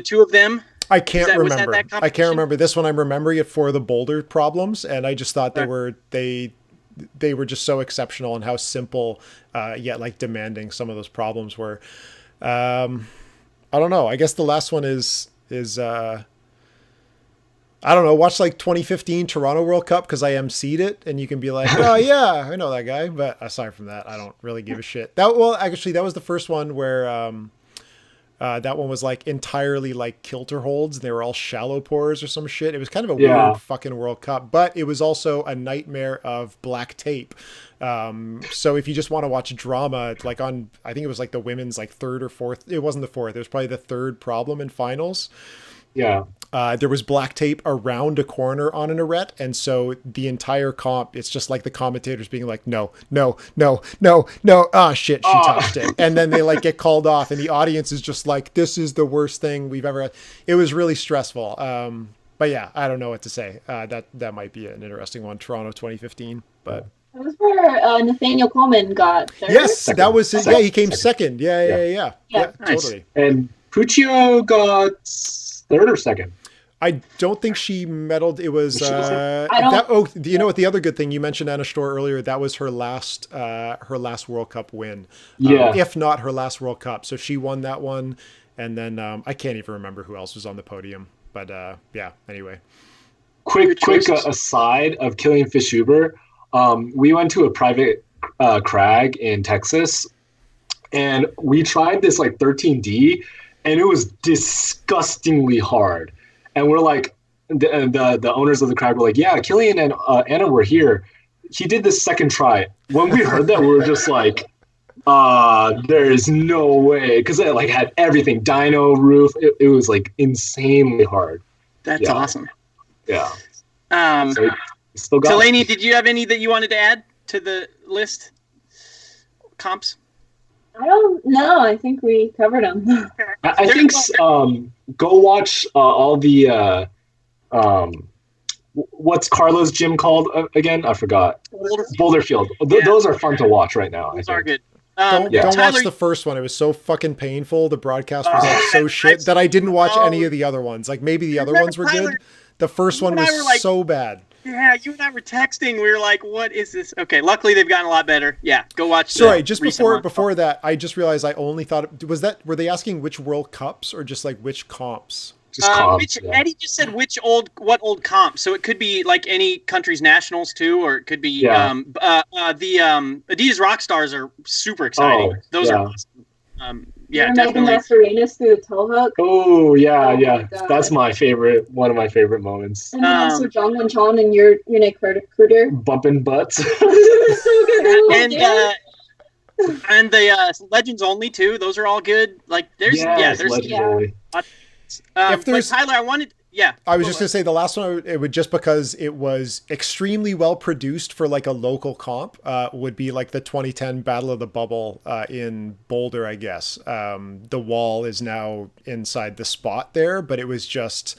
two of them? I can't remember. I can't remember. This one I'm remembering it for the boulder problems. And I just thought they were just so exceptional and how simple yet like demanding some of those problems were. I don't know. I guess the last one is I don't know, watch like 2015 Toronto World Cup because I emceed it and you can be like, oh yeah, I know that guy. But aside from that, I don't really give a shit. Actually that was the first one where that one was like entirely like kilter holds. They were all shallow pours or some shit. It was kind of a weird fucking World Cup, but it was also a nightmare of black tape. So if you just want to watch drama, like on, I think it was like the women's like third or fourth, it wasn't the fourth, it was probably the third problem in finals. Yeah. There was black tape around a corner on an arete. And so the entire comp, it's just like the commentators being like, no. Ah, shit, she touched it. And then they like get called off and the audience is just like, this is the worst thing we've ever had. It was really stressful. But yeah, I don't know what to say. That might be an interesting one. Toronto 2015, but. That was where Nathaniel Coleman got third. Yes, second. That was it. Yeah, he came second. Yeah, Nice. Totally. And Puccio got third or second? I don't think she medaled. It was you know what? The other good thing you mentioned Anna Storr earlier. That was her last World Cup win. Yeah, if not her last World Cup. So she won that one, and then I can't even remember who else was on the podium. But yeah. Anyway, quick aside of Killian Fish-Huber. We went to a private crag in Texas, and we tried this like 13D, and it was disgustingly hard. And we're like, the owners of the crag were like, yeah, Killian and Anna were here. He did this second try. When we heard that, we were just like, there is no way. Because it like had everything, dyno, roof. It was like insanely hard. That's awesome. Yeah. So still got Delaney, did you have any that you wanted to add to the list? Comps? I don't know. I think we covered them. I think go watch all the what's Carla's gym called again? I forgot. Boulderfield. Those are fun to watch right now. Those are good. Don't watch the first one. It was so fucking painful. The broadcast was like so shit that I didn't watch any of the other ones. Like maybe the other ones were good. The first one was so bad. Yeah, you and I were texting. We were like, what is this? Okay, luckily they've gotten a lot better. Yeah, go watch. Sorry, just before that, I just realized I only thought, were they asking which World Cups or just like which comps? Just comps, Eddie just said what old comps. So it could be like any country's nationals too, or it could be the Adidas Rockstars are super exciting. Those are awesome. Definitely. Mascarenas through the toe hook. Oh yeah. That's my favorite. One of my favorite moments. And then also John Wanchon and your Nick Cruder bumping butts. So good. And the Legends Only too. Those are all good. Like there's Legends Only. If there's Tyler, I was just gonna say the last one. It would just because it was extremely well produced for like a local comp. Would be like the 2010 Battle of the Bubble in Boulder, I guess. The wall is now inside the spot there, but it was just,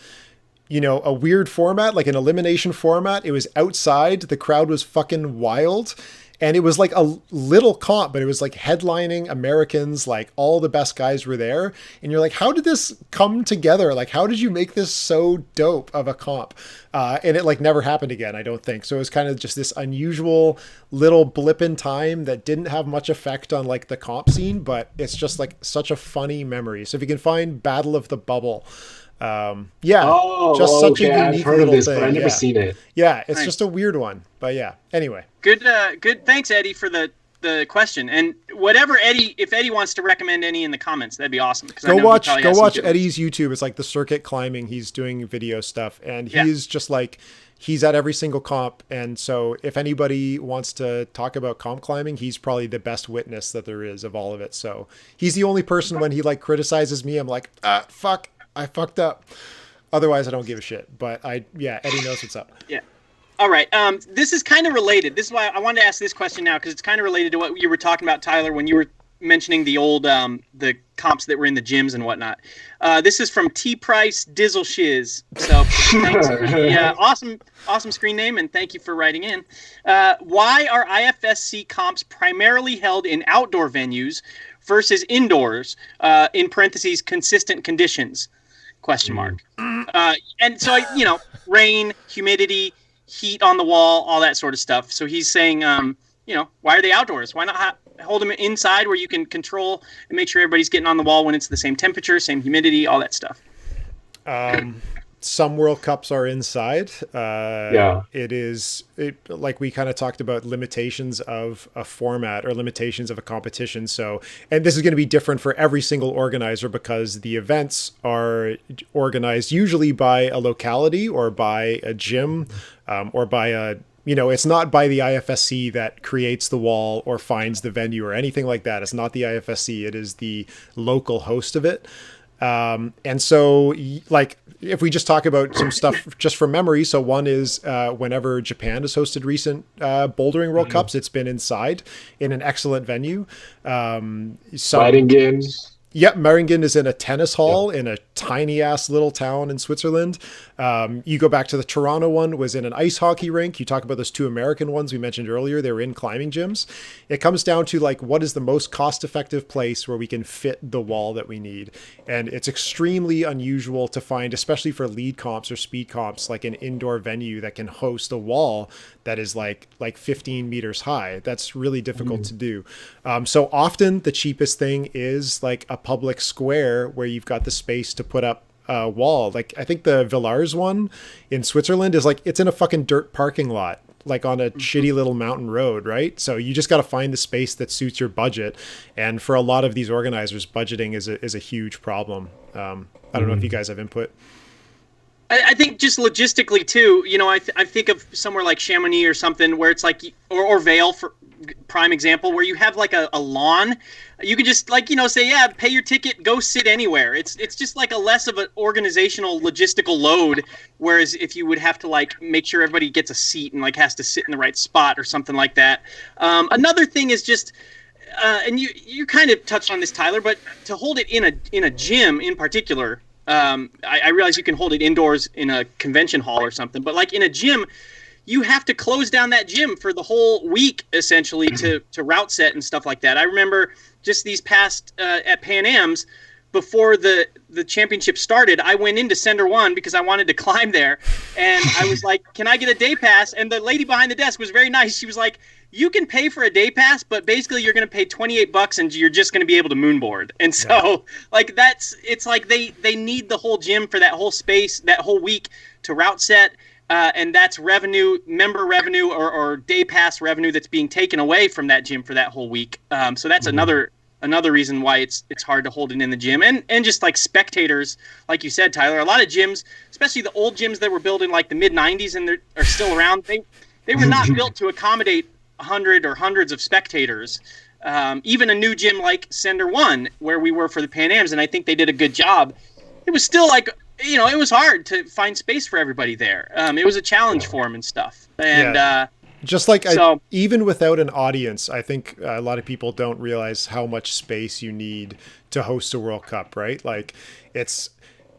a weird format, like an elimination format. It was outside. The crowd was fucking wild. And it was like a little comp, but it was like headlining Americans, like all the best guys were there. And you're like, how did this come together? Like, how did you make this so dope of a comp? And it like never happened again, I don't think. So it was kind of just this unusual little blip in time that didn't have much effect on like the comp scene, but it's just like such a funny memory. So if you can find Battle of the Bubble, just such a unique I've heard little of this, thing. but I've never seen it. Yeah, it's Nice. just a weird one. But yeah, anyway. Good. Thanks, Eddie, for the question. And whatever if Eddie wants to recommend any in the comments, that'd be awesome. Go watch Eddie's YouTube. It's like the circuit climbing. He's doing video stuff, and he's just like, he's at every single comp. And so if anybody wants to talk about comp climbing, he's probably the best witness that there is of all of it. So he's the only person when he like criticizes me, I'm like, fuck, I fucked up. Otherwise I don't give a shit. But Eddie knows what's up. Yeah. All right. This is kind of related. This is why I wanted to ask this question now, because it's kind of related to what you were talking about, Tyler, when you were mentioning the old the comps that were in the gyms and whatnot. This is from T Price Dizzle Shiz. So thanks. Awesome screen name, and thank you for writing in. Why are IFSC comps primarily held in outdoor venues versus indoors? In parentheses, consistent conditions? ? And so rain, humidity, heat on the wall, all that sort of stuff. So he's saying, why are they outdoors? Why not hold them inside where you can control and make sure everybody's getting on the wall when it's the same temperature, same humidity, all that stuff? Some World Cups are inside. Like we kind of talked about limitations of a format or limitations of a competition. So, and this is going to be different for every single organizer because the events are organized usually by a locality or by a gym, or by a, it's not by the IFSC that creates the wall or finds the venue or anything like that. It's not the IFSC. It is the local host of it. And so like, if we just talk about some stuff just from memory. So one is, whenever Japan has hosted recent, bouldering World Cups, it's been inside in an excellent venue. Meiringen. Yep, Meiringen is in a tennis hall in a tiny ass little town in Switzerland. You go back to the Toronto one, was in an ice hockey rink. You talk about those two American ones we mentioned earlier. They were in climbing gyms. It comes down to like, what is the most cost-effective place where we can fit the wall that we need? And it's extremely unusual to find, especially for lead comps or speed comps, like an indoor venue that can host a wall that is like 15 meters high. That's really difficult to do. So often the cheapest thing is like a public square where you've got the space to put up a wall. Like I think the Villars one in Switzerland is like, it's in a fucking dirt parking lot, like on a shitty little mountain road, right? So you just got to find the space that suits your budget. And for a lot of these organizers, budgeting is a huge problem. I don't know if you guys have input. I think just logistically too, I think of somewhere like Chamonix or something where it's like, or Vail for prime example, where you have like a lawn. You could just like, say, yeah, pay your ticket, go sit anywhere. It's just like a less of an organizational logistical load. Whereas if you would have to like make sure everybody gets a seat and like has to sit in the right spot or something like that. Another thing is just, and you kind of touched on this, Tyler, but to hold it in a gym in particular, I realize you can hold it indoors in a convention hall or something, but like in a gym, you have to close down that gym for the whole week, essentially, to route set and stuff like that. I remember just these past at Pan-Ams, before the championship started, I went into Center 1 because I wanted to climb there. And I was like, can I get a day pass? And the lady behind the desk was very nice. She was like, you can pay for a day pass, but basically you're going to pay $28 and you're just going to be able to moonboard. And so like it's like they need the whole gym for that whole space, that whole week to route set. And that's revenue, member revenue or day pass revenue that's being taken away from that gym for that whole week. So that's another reason why it's hard to hold it in the gym. And just like spectators, like you said, Tyler, a lot of gyms, especially the old gyms that were built in like the mid 90s and are still around, they were not built to accommodate 100 or hundreds of spectators. Even a new gym like Center 1, where we were for the Pan-Ams, and I think they did a good job. It was still like, it was hard to find space for everybody there. It was a challenge for them and stuff. And just like even without an audience, I think a lot of people don't realize how much space you need to host a World Cup, right? Like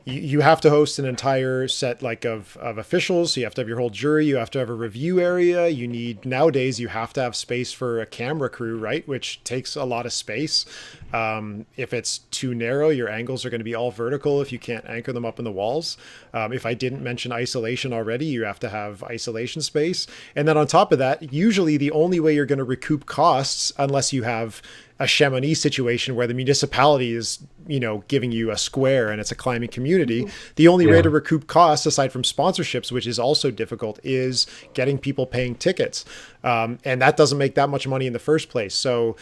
you have to host an entire set like of officials. So you have to have your whole jury. You have to have a review area. Nowadays you have to have space for a camera crew, right? Which takes a lot of space. If it's too narrow, your angles are going to be all vertical if you can't anchor them up in the walls. If I didn't mention isolation already, you have to have isolation space. And then on top of that, usually the only way you're going to recoup costs, unless you have a Chamonix situation where the municipality is, giving you a square and it's a climbing community, the only way to recoup costs, aside from sponsorships, which is also difficult, is getting people paying tickets. And that doesn't make that much money in the first place. So,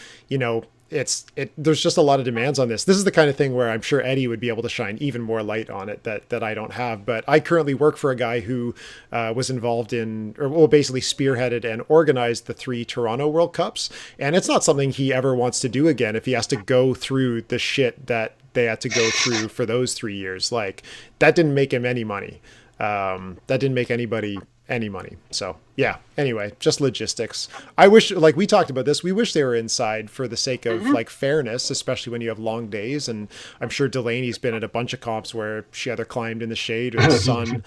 there's just a lot of demands on this. This is the kind of thing where I'm sure Eddie would be able to shine even more light on it that I don't have. But I currently work for a guy who was involved in, basically spearheaded and organized the 3 Toronto World Cups. And it's not something he ever wants to do again if he has to go through the shit that they had to go through for those 3 years. Like, that didn't make him any money. That didn't make anybody any money. So yeah, anyway, just logistics. I wish, like we talked about this, we wish they were inside for the sake of like fairness, especially when you have long days. And I'm sure Delaney's been at a bunch of comps where she either climbed in the shade or the sun,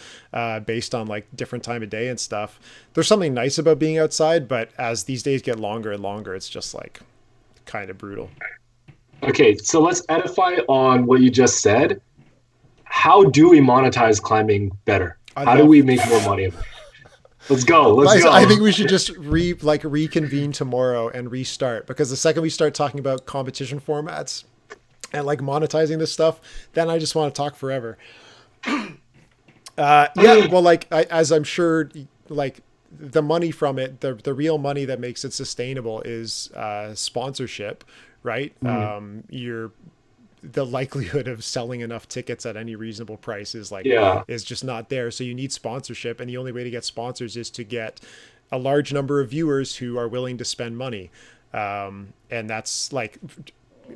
based on like different time of day and stuff. There's something nice about being outside, but as these days get longer and longer, it's just like kind of brutal. Okay, so let's edify on what you just said. How do we monetize climbing better? How do we make more money of it? Let's go. Let's go. I think we should just reconvene tomorrow and restart, because the second we start talking about competition formats and like monetizing this stuff, then I just want to talk forever. Well, like as I'm sure, like the money from it, the real money that makes it sustainable is sponsorship, right? The likelihood of selling enough tickets at any reasonable price is is just not there. So you need sponsorship, and the only way to get sponsors is to get a large number of viewers who are willing to spend money. And that's like,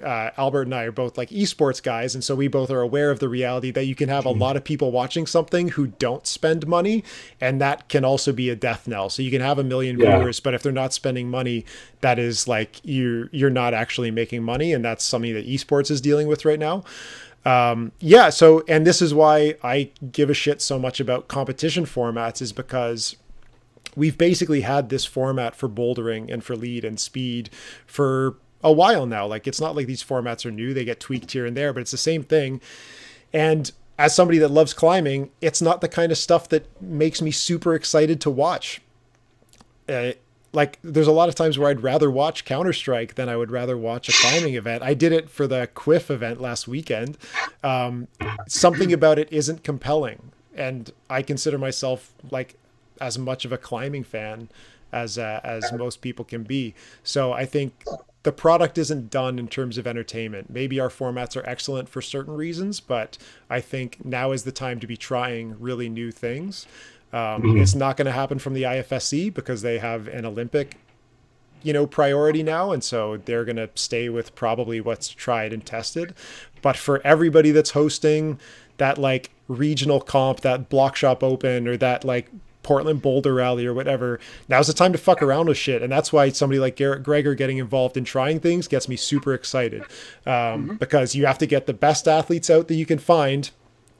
Albert and I are both like esports guys, and so we both are aware of the reality that you can have a lot of people watching something who don't spend money, and that can also be a death knell. So you can have 1 million viewers, but if they're not spending money, that is like you're not actually making money, and that's something that esports is dealing with right now. So, and this is why I give a shit so much about competition formats, is because we've basically had this format for bouldering and for lead and speed for a while now. Like, it's not like these formats are new. They get tweaked here and there, but it's the same thing. And as somebody that loves climbing, it's not the kind of stuff that makes me super excited to watch. Like, there's a lot of times where I'd rather watch Counter-Strike than I would rather watch a climbing event. I did it for the Quiff event last weekend. Something about it isn't compelling. And I consider myself like as much of a climbing fan as most people can be. So I think the product isn't done in terms of entertainment. Maybe our formats are excellent for certain reasons, but I think now is the time to be trying really new things. It's not going to happen from the IFSC because they have an Olympic, priority now. And so they're going to stay with probably what's tried and tested. But for everybody that's hosting that like regional comp, that Block Shop Open, or that like Portland Boulder Rally or whatever, now's the time to fuck around with shit. And that's why somebody like Garrett Greger getting involved in trying things gets me super excited, because you have to get the best athletes out that you can find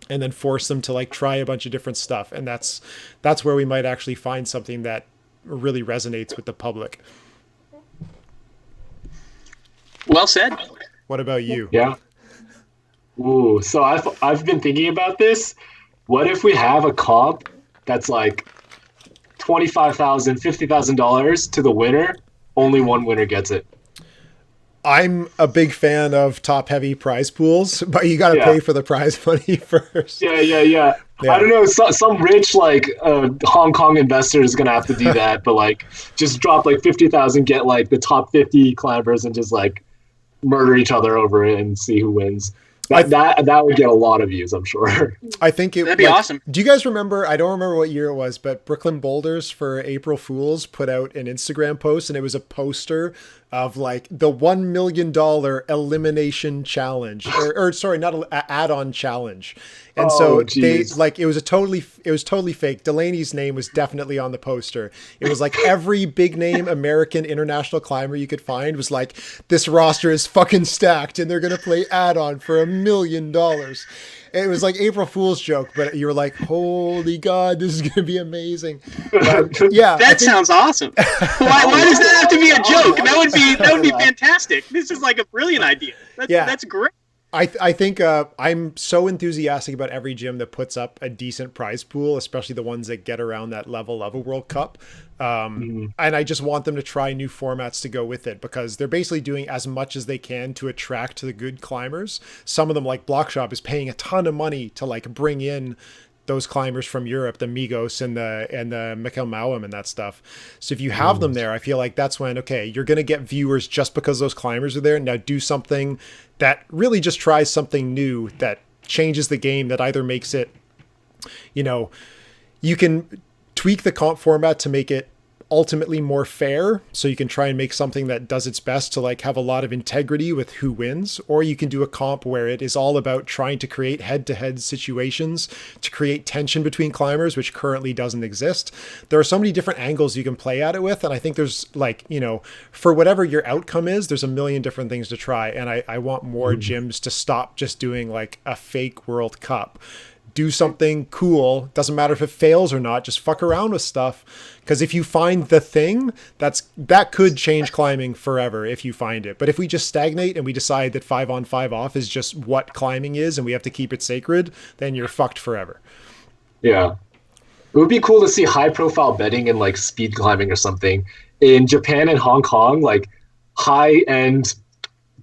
and then force them to like try a bunch of different stuff. And that's where we might actually find something that really resonates with the public. Well said. What about you? Yeah. Ooh, so I've been thinking about this. What if we have a comp that's like $25,000, $50,000 to the winner? Only one winner gets it. I'm a big fan of top-heavy prize pools, but you got to pay for the prize money first. Yeah. I don't know. Some rich like Hong Kong investor is gonna have to do that, but like just drop like 50,000, get like the top 50 climbers, and just like murder each other over it and see who wins. That would get a lot of views, I'm sure. I think that'd be awesome. Do you guys remember? I don't remember what year it was, but Brooklyn Boulders for April Fools put out an Instagram post, and it was a poster of like the $1 million elimination challenge, or sorry, not an add-on challenge. And they like it was totally fake. Delaney's name was definitely on the poster. It was like every big name American international climber you could find was like, this roster is fucking stacked and they're gonna play add-on for $1 million. It was like April Fool's joke, but you were like, "Holy God, this is gonna be amazing!" But, yeah, that sounds awesome. Why does that have to be a joke? That would be fantastic. This is like a brilliant idea. That's great. I think I'm so enthusiastic about every gym that puts up a decent prize pool, especially the ones that get around that level of a World Cup. And I just want them to try new formats to go with it, because they're basically doing as much as they can to attract the good climbers. Some of them, like Block Shop, is paying a ton of money to like bring in those climbers from Europe, the Migos and the Mikkel Mauam and that stuff. So if you have them there, I feel like that's when, okay, you're going to get viewers just because those climbers are there. Now do something that really just tries something new, that changes the game, that either makes it, you can tweak the comp format to make it ultimately more fair, so you can try and make something that does its best to like have a lot of integrity with who wins, or you can do a comp where it is all about trying to create head-to-head situations to create tension between climbers, which currently doesn't exist. There are so many different angles you can play at it with, and I think there's like, for whatever your outcome is, there's a million different things to try, and I want more gyms to stop just doing like a fake World Cup. Do something cool. Doesn't matter if it fails or not. Just fuck around with stuff. Because if you find the thing, that could change climbing forever if you find it. But if we just stagnate and we decide that 5 on 5 off is just what climbing is and we have to keep it sacred, then you're fucked forever. Yeah. It would be cool to see high profile betting in like speed climbing or something. In Japan and Hong Kong, like high end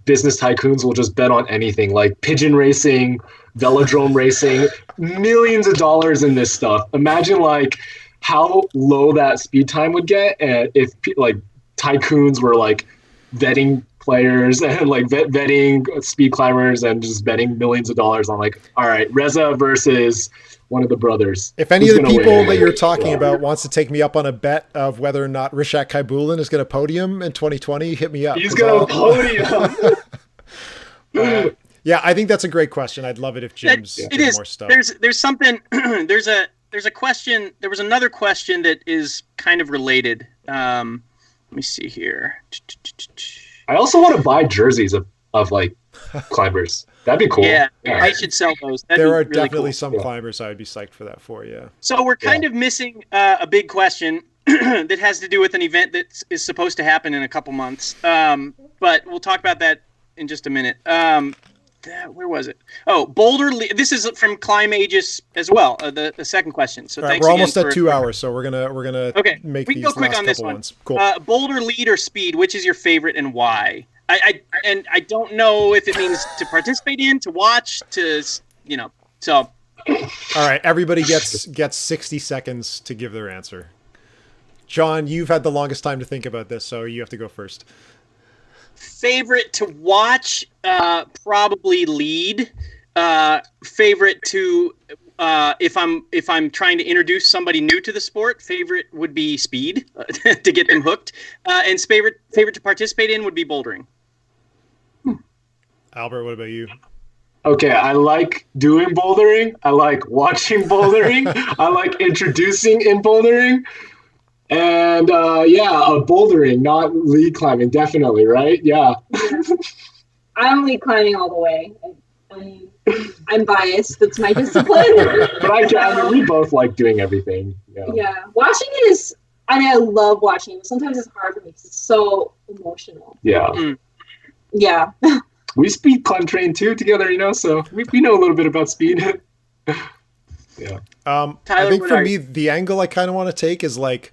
business tycoons will just bet on anything, like pigeon racing, velodrome racing, millions of dollars in this stuff. Imagine like how low that speed time would get if like tycoons were like vetting players and like vetting speed climbers and just betting millions of dollars on like, all right, Reza versus one of the brothers. If any of the people that you're talking about wants to take me up on a bet of whether or not Rishak Kaibulin is going to podium in 2020, hit me up. He's going to podium. Yeah, I think that's a great question. I'd love it if gyms did more stuff. There's something. There's a question. There was another question that is kind of related. Let me see here. I also want to buy jerseys of like climbers. That'd be cool. Yeah, I should sell those. There are really definitely some climbers I would be psyched for that for. Yeah. So we're kind of missing a big question that has to do with an event that is supposed to happen in a couple months. But we'll talk about that in just a minute. Where was it? Oh, Boulder. This is from Climbageddon as well. The second question. So thanks. We're almost at 2 hours, so we're gonna make these go quick last on this couple one. ones. Cool. Boulder, lead, or speed? Which is your favorite and why? I don't know if it means to participate in, to watch, to So. All right, everybody gets 60 seconds to give their answer. John, you've had the longest time to think about this, so you have to go first. Favorite to watch, probably lead. Favorite to if I'm trying to introduce somebody new to the sport, favorite would be speed to get them hooked. And favorite to participate in would be bouldering. Albert, what about you? Okay, I like doing bouldering. I like watching bouldering. I like introducing in bouldering. And bouldering, not lead climbing, definitely, right? Yeah. I'm lead climbing all the way. I'm biased. That's my discipline. But we both like doing everything. Yeah. Watching it is, I love watching it. Sometimes it's hard for me because it's so emotional. Yeah. Yeah. We speed climb train too together, so we know a little bit about speed. Yeah. Tyler, I think for me, the angle I kind of want to take is like,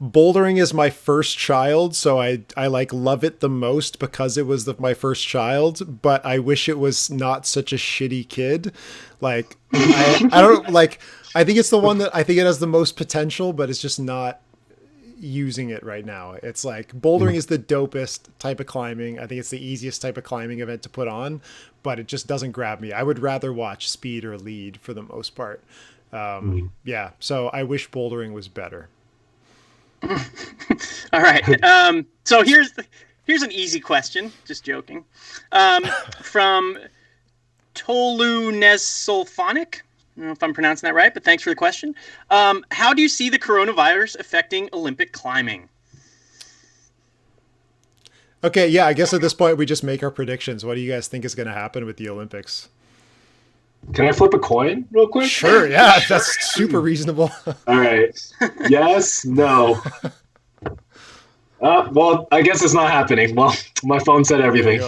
bouldering is my first child, so I like love it the most because it was my first child, but I wish it was not such a shitty kid. Like I don't like, I think it's the one that I think it has the most potential, but it's just not using it right now. It's like bouldering is the dopest type of climbing. I think it's the easiest type of climbing event to put on, but it just doesn't grab me. I would rather watch speed or lead for the most part. Yeah, so I wish bouldering was better. All right. So here's an easy question. Just joking. From Tolu Nesolphonic. I don't know if I'm pronouncing that right, but thanks for the question. How do you see the coronavirus affecting Olympic climbing? Okay, yeah, I guess at this point we just make our predictions. What do you guys think is going to happen with the Olympics? Can I flip a coin real quick? Sure, yeah, that's super reasonable. All right. Yes, no. Well, I guess it's not happening. Well, my phone said everything.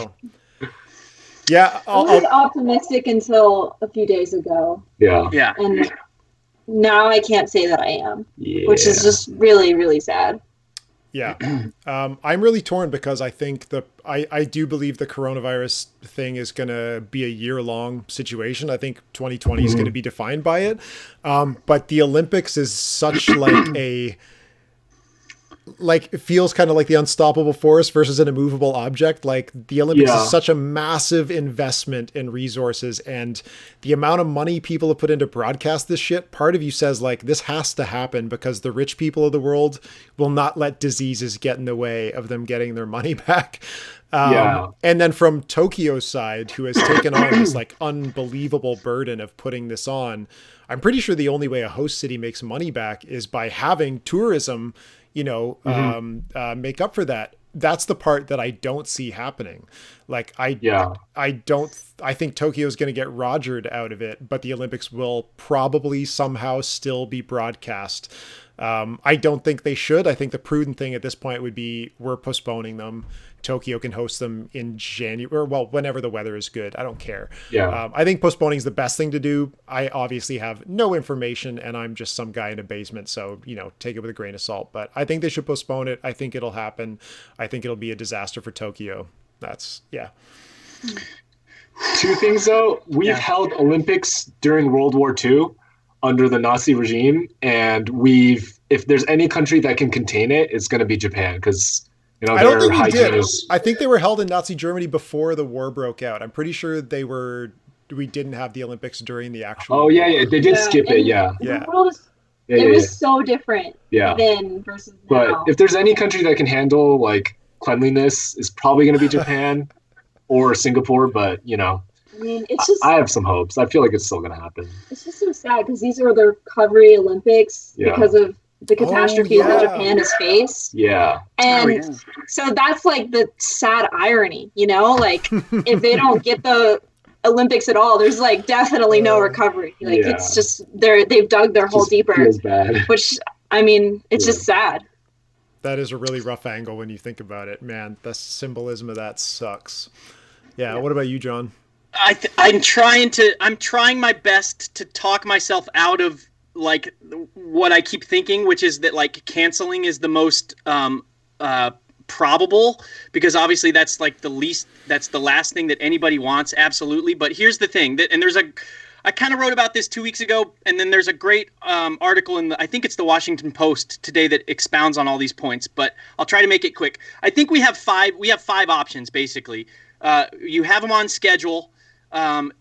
Yeah, I was optimistic until a few days ago. Yeah. And now I can't say that I am, which is just really, really sad. Yeah. I'm really torn because I think I do believe the coronavirus thing is going to be a year-long situation. I think 2020 is going to be defined by it. But the Olympics is such it feels kind of like the unstoppable force versus an immovable object. Like the Olympics is such a massive investment in resources, and the amount of money people have put into broadcast this shit, part of you says like, this has to happen because the rich people of the world will not let diseases get in the way of them getting their money back. And then from Tokyo's side, who has taken on this like unbelievable burden of putting this on, I'm pretty sure the only way a host city makes money back is by having tourism, make up for that. That's the part that I don't see happening. Like I think Tokyo is going to get rogered out of it, but the Olympics will probably somehow still be broadcast. I don't think they should. I think the prudent thing at this point would be we're postponing them. Tokyo can host them in January, well, whenever the weather is good. I don't care. I think postponing is the best thing to do. I obviously have no information and I'm just some guy in a basement. So, take it with a grain of salt, but I think they should postpone it. I think it'll happen. I think it'll be a disaster for Tokyo. Two things though. We've held Olympics during World War II under the Nazi regime. And if there's any country that can contain it, it's going to be Japan. Cause I don't think we did. I think they were held in Nazi Germany before the war broke out. I'm pretty sure we didn't have the Olympics during the actual war. They did skip it. The world was so different then versus now. But if there's any country that can handle like cleanliness, is probably going to be Japan or Singapore. But I mean, it's just, I have some hopes. I feel like it's still going to happen. It's just so sad because these are the recovery Olympics because of the catastrophe that Japan has faced. And so that's like the sad irony, like if they don't get the Olympics at all, there's like definitely no recovery. Like it's just they've dug their hole deeper. Feels bad. Which I mean, it's just sad. That is a really rough angle when you think about it, man. The symbolism of that sucks. What about you, John? I'm trying my best to talk myself out of like what I keep thinking, which is that like canceling is the most probable, because obviously that's like that's the last thing that anybody wants. Absolutely. But here's the thing I kind of wrote about this 2 weeks ago, and then there's a great article in I think it's the Washington Post today that expounds on all these points, but I'll try to make it quick. I think we have five options basically. You have them on schedule,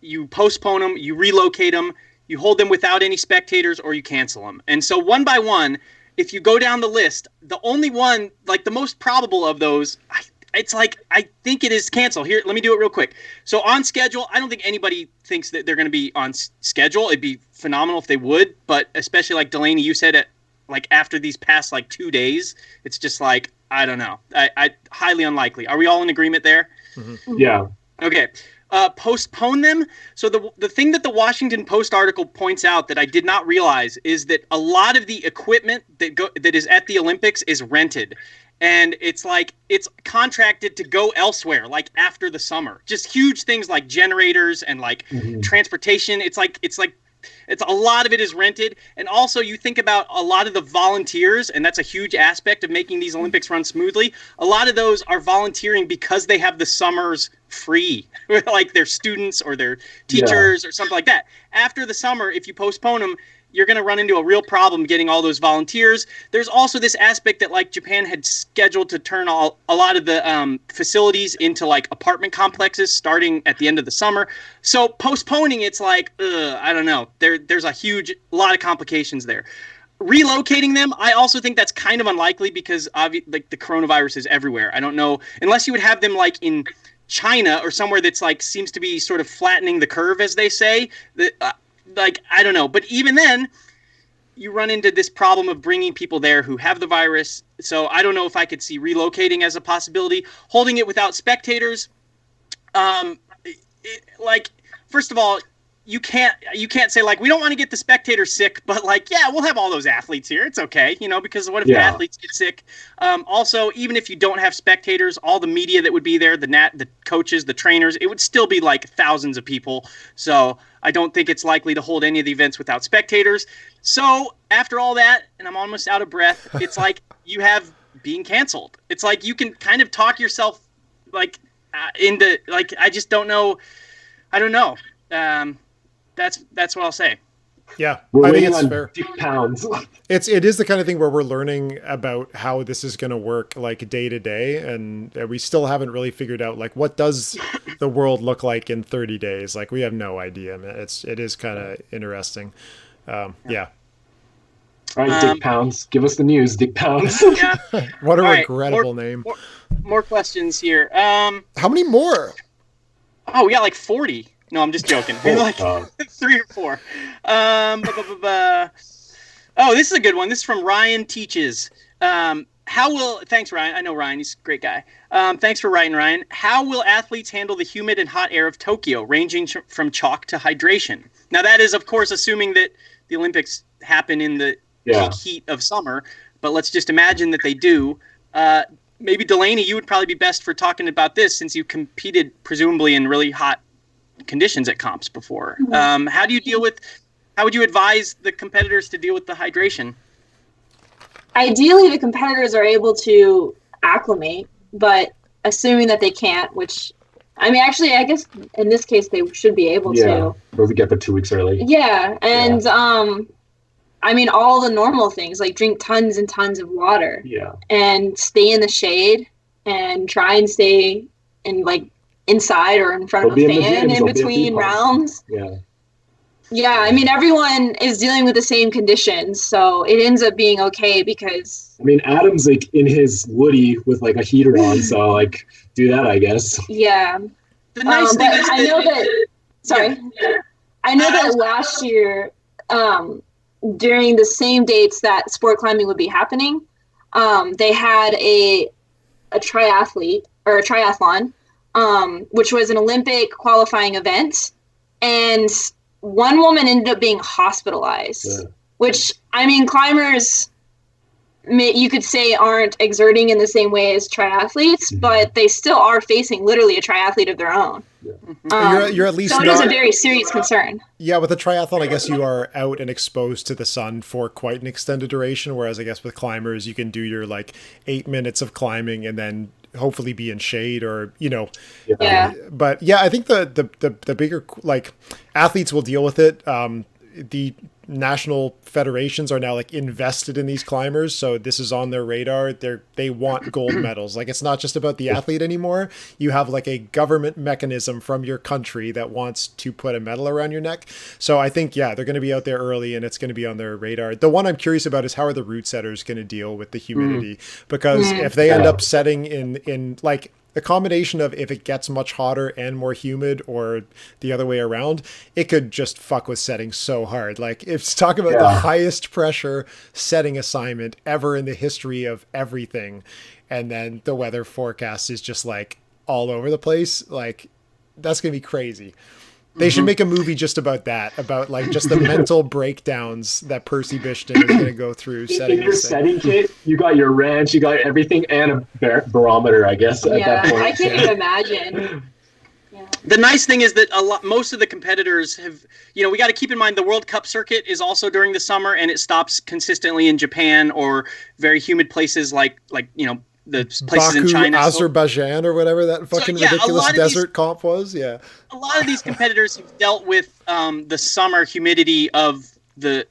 you postpone them, you relocate them, you hold them without any spectators, or you cancel them. And so one by one, if you go down the list, the only one, like the most probable of those, I think it is cancel. Here, let me do it real quick. So on schedule, I don't think anybody thinks that they're going to be on schedule. It'd be phenomenal if they would, but especially like Delaney, you said it, like after these past like 2 days, it's just like, I don't know. I highly unlikely. Are we all in agreement there? Mm-hmm. Yeah. Okay. Postpone them. So the thing that the Washington Post article points out that I did not realize is that a lot of the equipment that is at the Olympics is rented, and it's contracted to go elsewhere, like after the summer. Just huge things like generators and like transportation. It's a lot of it is rented. And also you think about a lot of the volunteers, and that's a huge aspect of making these Olympics run smoothly. A lot of those are volunteering because they have the summers free, like their students or their teachers or something like that. After the summer, if you postpone them, you're going to run into a real problem getting all those volunteers. There's also this aspect that like Japan had scheduled to turn a lot of the facilities into like apartment complexes starting at the end of the summer. So postponing, it's like, I don't know. There's a lot of complications there. Relocating them, I also think that's kind of unlikely because like the coronavirus is everywhere. I don't know, unless you would have them like in China or somewhere that's like seems to be sort of flattening the curve, as they say. Like, I don't know. But even then, you run into this problem of bringing people there who have the virus. So I don't know if I could see relocating as a possibility. Holding it without spectators, like, first of all, you can't say like, we don't want to get the spectators sick, but like, yeah, we'll have all those athletes here. It's okay, because what if the athletes get sick? Also, even if you don't have spectators, all the media that would be there, the coaches, the trainers, it would still be like thousands of people. So I don't think it's likely to hold any of the events without spectators. So after all that, and I'm almost out of breath, it's like you have being canceled. It's like you can kind of talk yourself like into like, I just don't know. I don't know. That's what I'll say. Yeah, We're I think waiting it's on fair. pounds. It is the kind of thing where we're learning about how this is going to work like day to day, and we still haven't really figured out like what does the world look like in 30 days. Like we have no idea. It is kind of interesting. Yeah. All right, Dick Pounds, give us the news, Dick Pounds. Yeah. What a All right, regrettable name. More questions here. How many more? Oh, we got like 40. No, I'm just joking. Like 3 or 4. Oh, this is a good one. This is from Ryan Teaches. Thanks, Ryan. I know Ryan. He's a great guy. Thanks for writing, Ryan. How will athletes handle the humid and hot air of Tokyo, ranging from chalk to hydration? Now, that is, of course, assuming that the Olympics happen in the peak heat of summer. But let's just imagine that they do. Maybe, Delaney, you would probably be best for talking about this since you competed presumably in really hot conditions at comps before. How would you advise the competitors to deal with the hydration? Ideally, the competitors are able to acclimate, but assuming that they can't, which, I mean, actually, I guess in this case, they should be able to. They'll get there 2 weeks early. Yeah, and I mean, all the normal things, like drink tons and tons of water. Yeah. And stay in the shade and try and stay in, like, inside or in front of a fan in between rounds. Yeah, I mean, everyone is dealing with the same conditions, so it ends up being okay because... I mean, Adam's, like, in his woody with, like, a heater on, so, like, do that, I guess. Yeah. The nice thing is I know that last year, during the same dates that sport climbing would be happening, they had a triathlete, or a triathlon, which was an Olympic qualifying event, and one woman ended up being hospitalized, which, I mean, climbers, you could say, aren't exerting in the same way as triathletes, but they still are facing literally a triathlete of their own. You're at least so it is a very serious concern. Yeah, with a triathlon, I guess you are out and exposed to the sun for quite an extended duration, whereas I guess with climbers, you can do your like 8 minutes of climbing and then hopefully be in shade or, but yeah, I think the bigger, like, athletes will deal with it. The national federations are now like invested in these climbers, so this is on their radar. They want gold medals. Like, it's not just about the athlete anymore. You have like a government mechanism from your country that wants to put a medal around your neck. So I think, they're going to be out there early and it's going to be on their radar. The one I'm curious about is how are the route setters going to deal with the humidity? Because if they end up setting in like a combination of if it gets much hotter and more humid or the other way around, it could just fuck with setting so hard. Like, if talk about the highest pressure setting assignment ever in the history of everything, and then the weather forecast is just like all over the place, like that's going to be crazy. They should make a movie just about that, about like just the mental breakdowns that Percy Bishton is going to go through. In your setting kit, you got your wrench, you got everything, and a barometer, I guess. At that point. I can't even imagine. The nice thing is that most of the competitors have, we got to keep in mind the World Cup circuit is also during the summer, and it stops consistently in Japan or very humid places like the places Baku, in China, Azerbaijan, or whatever that fucking ridiculous desert comp was. Yeah, a lot of these competitors have dealt with the summer humidity of the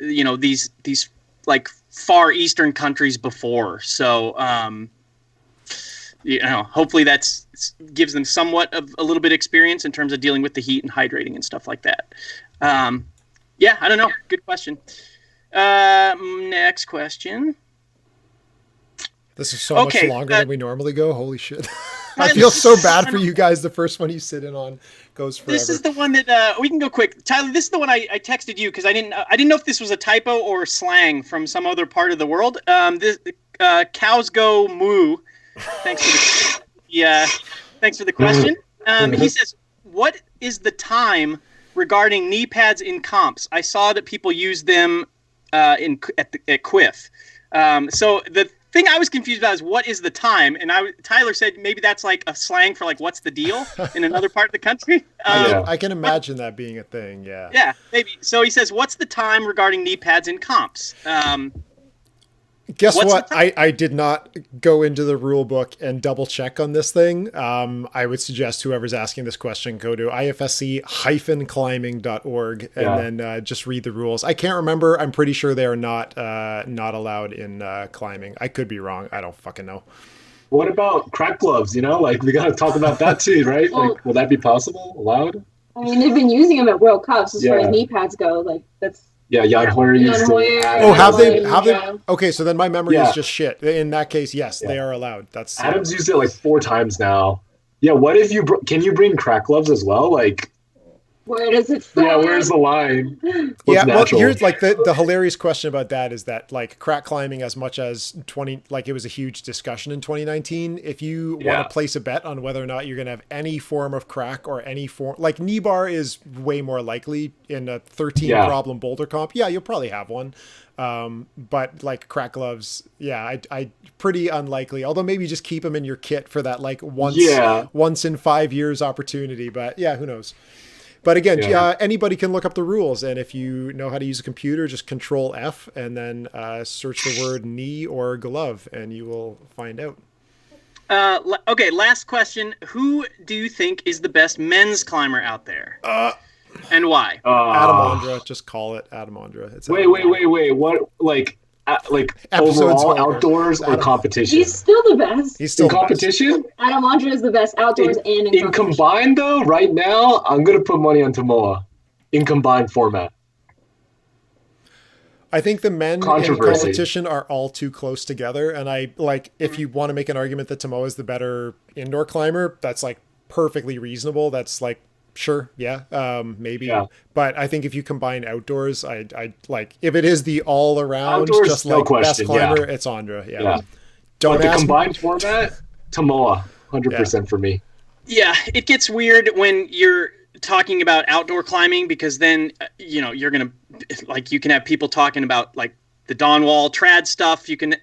these like far eastern countries before. So hopefully that's gives them somewhat of a little bit of experience in terms of dealing with the heat and hydrating and stuff like that. I don't know. Good question. Next question. This is so much longer than we normally go. Holy shit. I feel so bad for you guys. The first one you sit in on goes forever. This is the one that we can go quick. Tyler, this is the one I texted you because I didn't know if this was a typo or slang from some other part of the world. Cows go moo. Thanks for the question. He says, what is the time regarding knee pads in comps. I saw that people use them at Quiff. So the thing I was confused about is what is the time? And Tyler said maybe that's like a slang for like what's the deal in another part of the country. I can imagine that being a thing. Yeah. Yeah, maybe. So he says, what's the time regarding knee pads in comps? Guess what? I did not go into the rule book and double check on this thing. I would suggest whoever's asking this question go to ifsc-climbing.org and then just read the rules. I can't remember. I'm pretty sure they are not allowed in climbing. I could be wrong. I don't fucking know. What about crack gloves? You know, like we got to talk about that too, right? Like, will that be possible? Allowed? I mean, they've been using them at World Cups as far as knee pads go. Like that's. Yeah, Jan Hoyer used to. Oh, have they? Okay, so then my memory is just shit. In that case, yes, they are allowed. That's Adam's used it like 4 times now. Yeah, what if can you bring crack gloves as well? Like, where does it start? Yeah, where's the line? Well, here's like the hilarious question about that is that like crack climbing, as much as it was a huge discussion in 2019. If you want to place a bet on whether or not you're going to have any form of crack or any form, like knee bar is way more likely in a 13 problem boulder comp. Yeah, you'll probably have one. But like crack gloves, I pretty unlikely, although maybe just keep them in your kit for that like once in 5 years opportunity. But yeah, who knows? But again, anybody can look up the rules. And if you know how to use a computer, just Control F and then search the word knee or glove and you will find out. Okay, last question. Who do you think is the best men's climber out there? And why? Adam Ondra. Just call it Adam Ondra. Wait. What, like overall outdoors or competition? He's still the best. He's still in competition? Adam Ondra is the best outdoors and in combined though, right now, I'm going to put money on Tomoa in combined format. I think the men in competition are all too close together. And if you want to make an argument that Tomoa is the better indoor climber, that's like perfectly reasonable. That's like, sure. Yeah. Maybe. Yeah. But I think if you combine outdoors, I like if it is the all around, outdoors, just like best climber, it's Ondra. Yeah. Don't ask the combined format, Tomoa, 100% for me. Yeah. It gets weird when you're talking about outdoor climbing because then, you're going to you can have people talking about like the Dawn Wall trad stuff. You can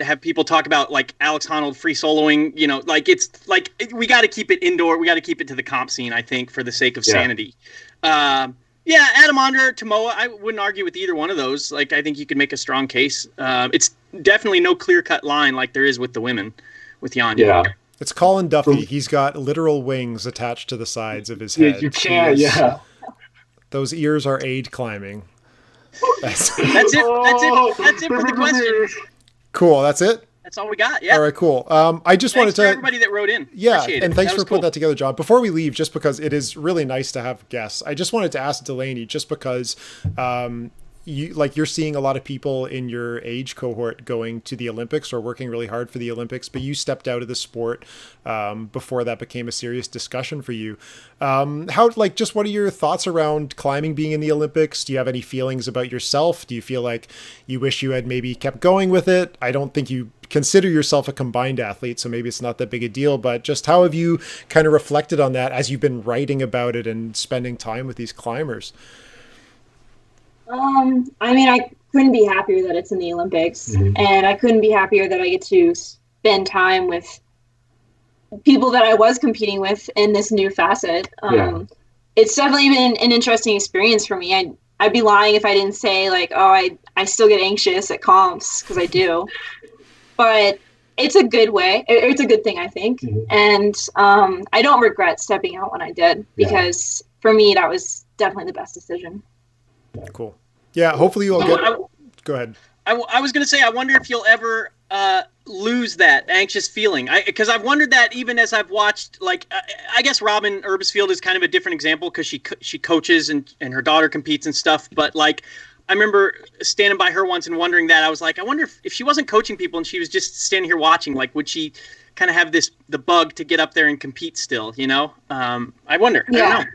have people talk about like Alex Honnold free soloing, it's like we got to keep it indoor. We got to keep it to the comp scene, I think, for the sake of sanity. Adam Ondra, Tomoa, I wouldn't argue with either one of those. Like, I think you could make a strong case. It's definitely no clear-cut line like there is with the women, with Jan. Yeah. It's Colin Duffy. He's got literal wings attached to the sides of his head. You can't, Those ears are aid climbing. That's it. That's it for the questions. Cool. That's it. That's all we got. Yeah. All right. Cool. I just wanted to everybody that wrote in. Yeah, and thanks for putting that together, John. Before we leave, just because it is really nice to have guests, I just wanted to ask Delaney, just because you're seeing a lot of people in your age cohort going to the Olympics or working really hard for the Olympics, but you stepped out of the sport before that became a serious discussion for you. Just what are your thoughts around climbing being in the Olympics? Do you have any feelings about yourself? Do you feel like you wish you had maybe kept going with it? I don't think you consider yourself a combined athlete, so maybe it's not that big a deal, but just how have you kind of reflected on that as you've been writing about it and spending time with these climbers? I mean, I couldn't be happier that it's in the Olympics, and I couldn't be happier that I get to spend time with people that I was competing with in this new facet. It's definitely been an interesting experience for me. I'd be lying if I didn't say like, I still get anxious at comps, because I do, but it's a good way. It's a good thing, I think. And I don't regret stepping out when I did, because for me, that was definitely the best decision. Cool. Yeah, hopefully you'll get... Go ahead. I was going to say, I wonder if you'll ever lose that anxious feeling. Because I've wondered that even as I've watched, I guess Robin Erbsfield is kind of a different example because she coaches and her daughter competes and stuff. But I remember standing by her once and wondering that. I was like, I wonder if she wasn't coaching people and she was just standing here watching, would she kind of have the bug to get up there and compete still, I wonder. Yeah. I don't know.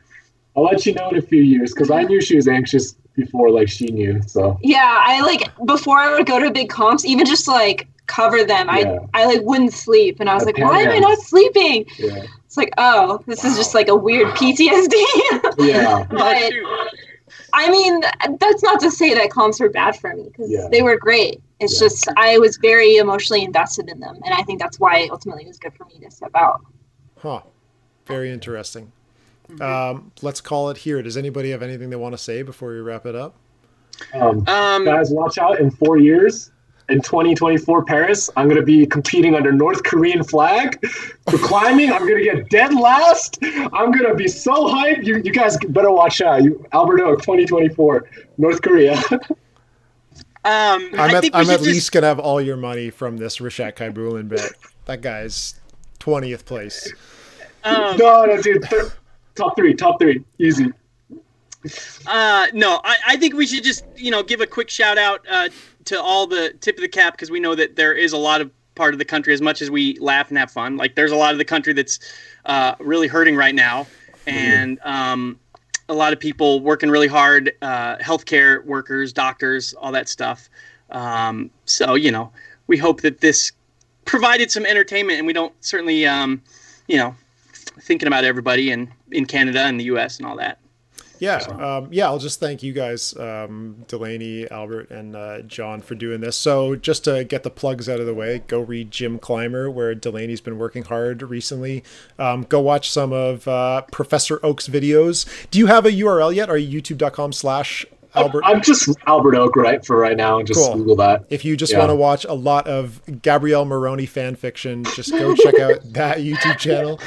I'll let you know in a few years because I knew she was anxious before she knew. So yeah, I before I would go to big comps, even just to cover them, I wouldn't sleep, and I was like, why am I not sleeping? It's like, oh, this is just like a weird PTSD. Yeah. But I mean, that's not to say that comps were bad for me, because they were great. It's just I was very emotionally invested in them, and I think that's why ultimately it was good for me to step out. Huh. Very interesting. Let's call it here. Does anybody have anything they want to say before we wrap it up? Guys, watch out. In 4 years, in 2024 Paris, I'm going to be competing under North Korean flag for climbing. I'm going to get dead last. I'm going to be so hyped. You guys better watch out. Albert Oak 2024, North Korea. I'm at least going to have all your money from this Rishak Kaibulin bet. That guy's 20th place. No, dude. Top three. Easy. No, I think we should just, give a quick shout out to all the tip of the cap, because we know that there is a lot of part of the country, as much as we laugh and have fun, like there's a lot of the country that's really hurting right now. And a lot of people working really hard, healthcare workers, doctors, all that stuff. So, we hope that this provided some entertainment, and we don't certainly, thinking about everybody in Canada and the US and all that. Yeah. I'll just thank you guys, Delaney, Albert, and John, for doing this. So just to get the plugs out of the way, go read Jim Climber, where Delaney's been working hard recently. Go watch some of Professor Oak's videos. Do you have a URL yet? Are you youtube.com/Albert? I'm just Albert Oak for right now, and just Google that. If you just want to watch a lot of Gabrielle Moroney fan fiction, just go check out that YouTube channel.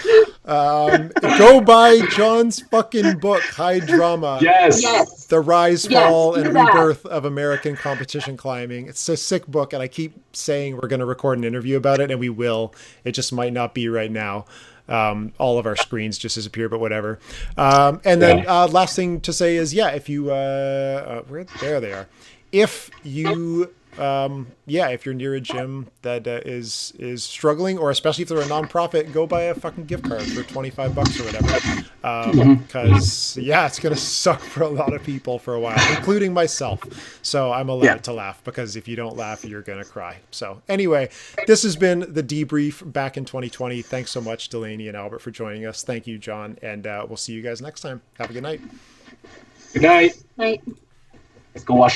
Go buy John's fucking book, High Drama. Yes. The Rise, Fall, and Rebirth of American Competition Climbing. It's a sick book, and I keep saying we're going to record an interview about it, and we will. It just might not be right now. All of our screens just disappear, but whatever. And then last thing to say is, if you there they are. If you if you're near a gym that is struggling, or especially if they're a nonprofit, go buy a fucking gift card for $25 or whatever. Because it's gonna suck for a lot of people for a while, including myself. So I'm allowed to laugh, because if you don't laugh, you're gonna cry. So anyway, this has been the Debrief back in 2020. Thanks so much, Delaney and Albert, for joining us. Thank you, John, and we'll see you guys next time. Have a good night. Good night. Night. Let's go watch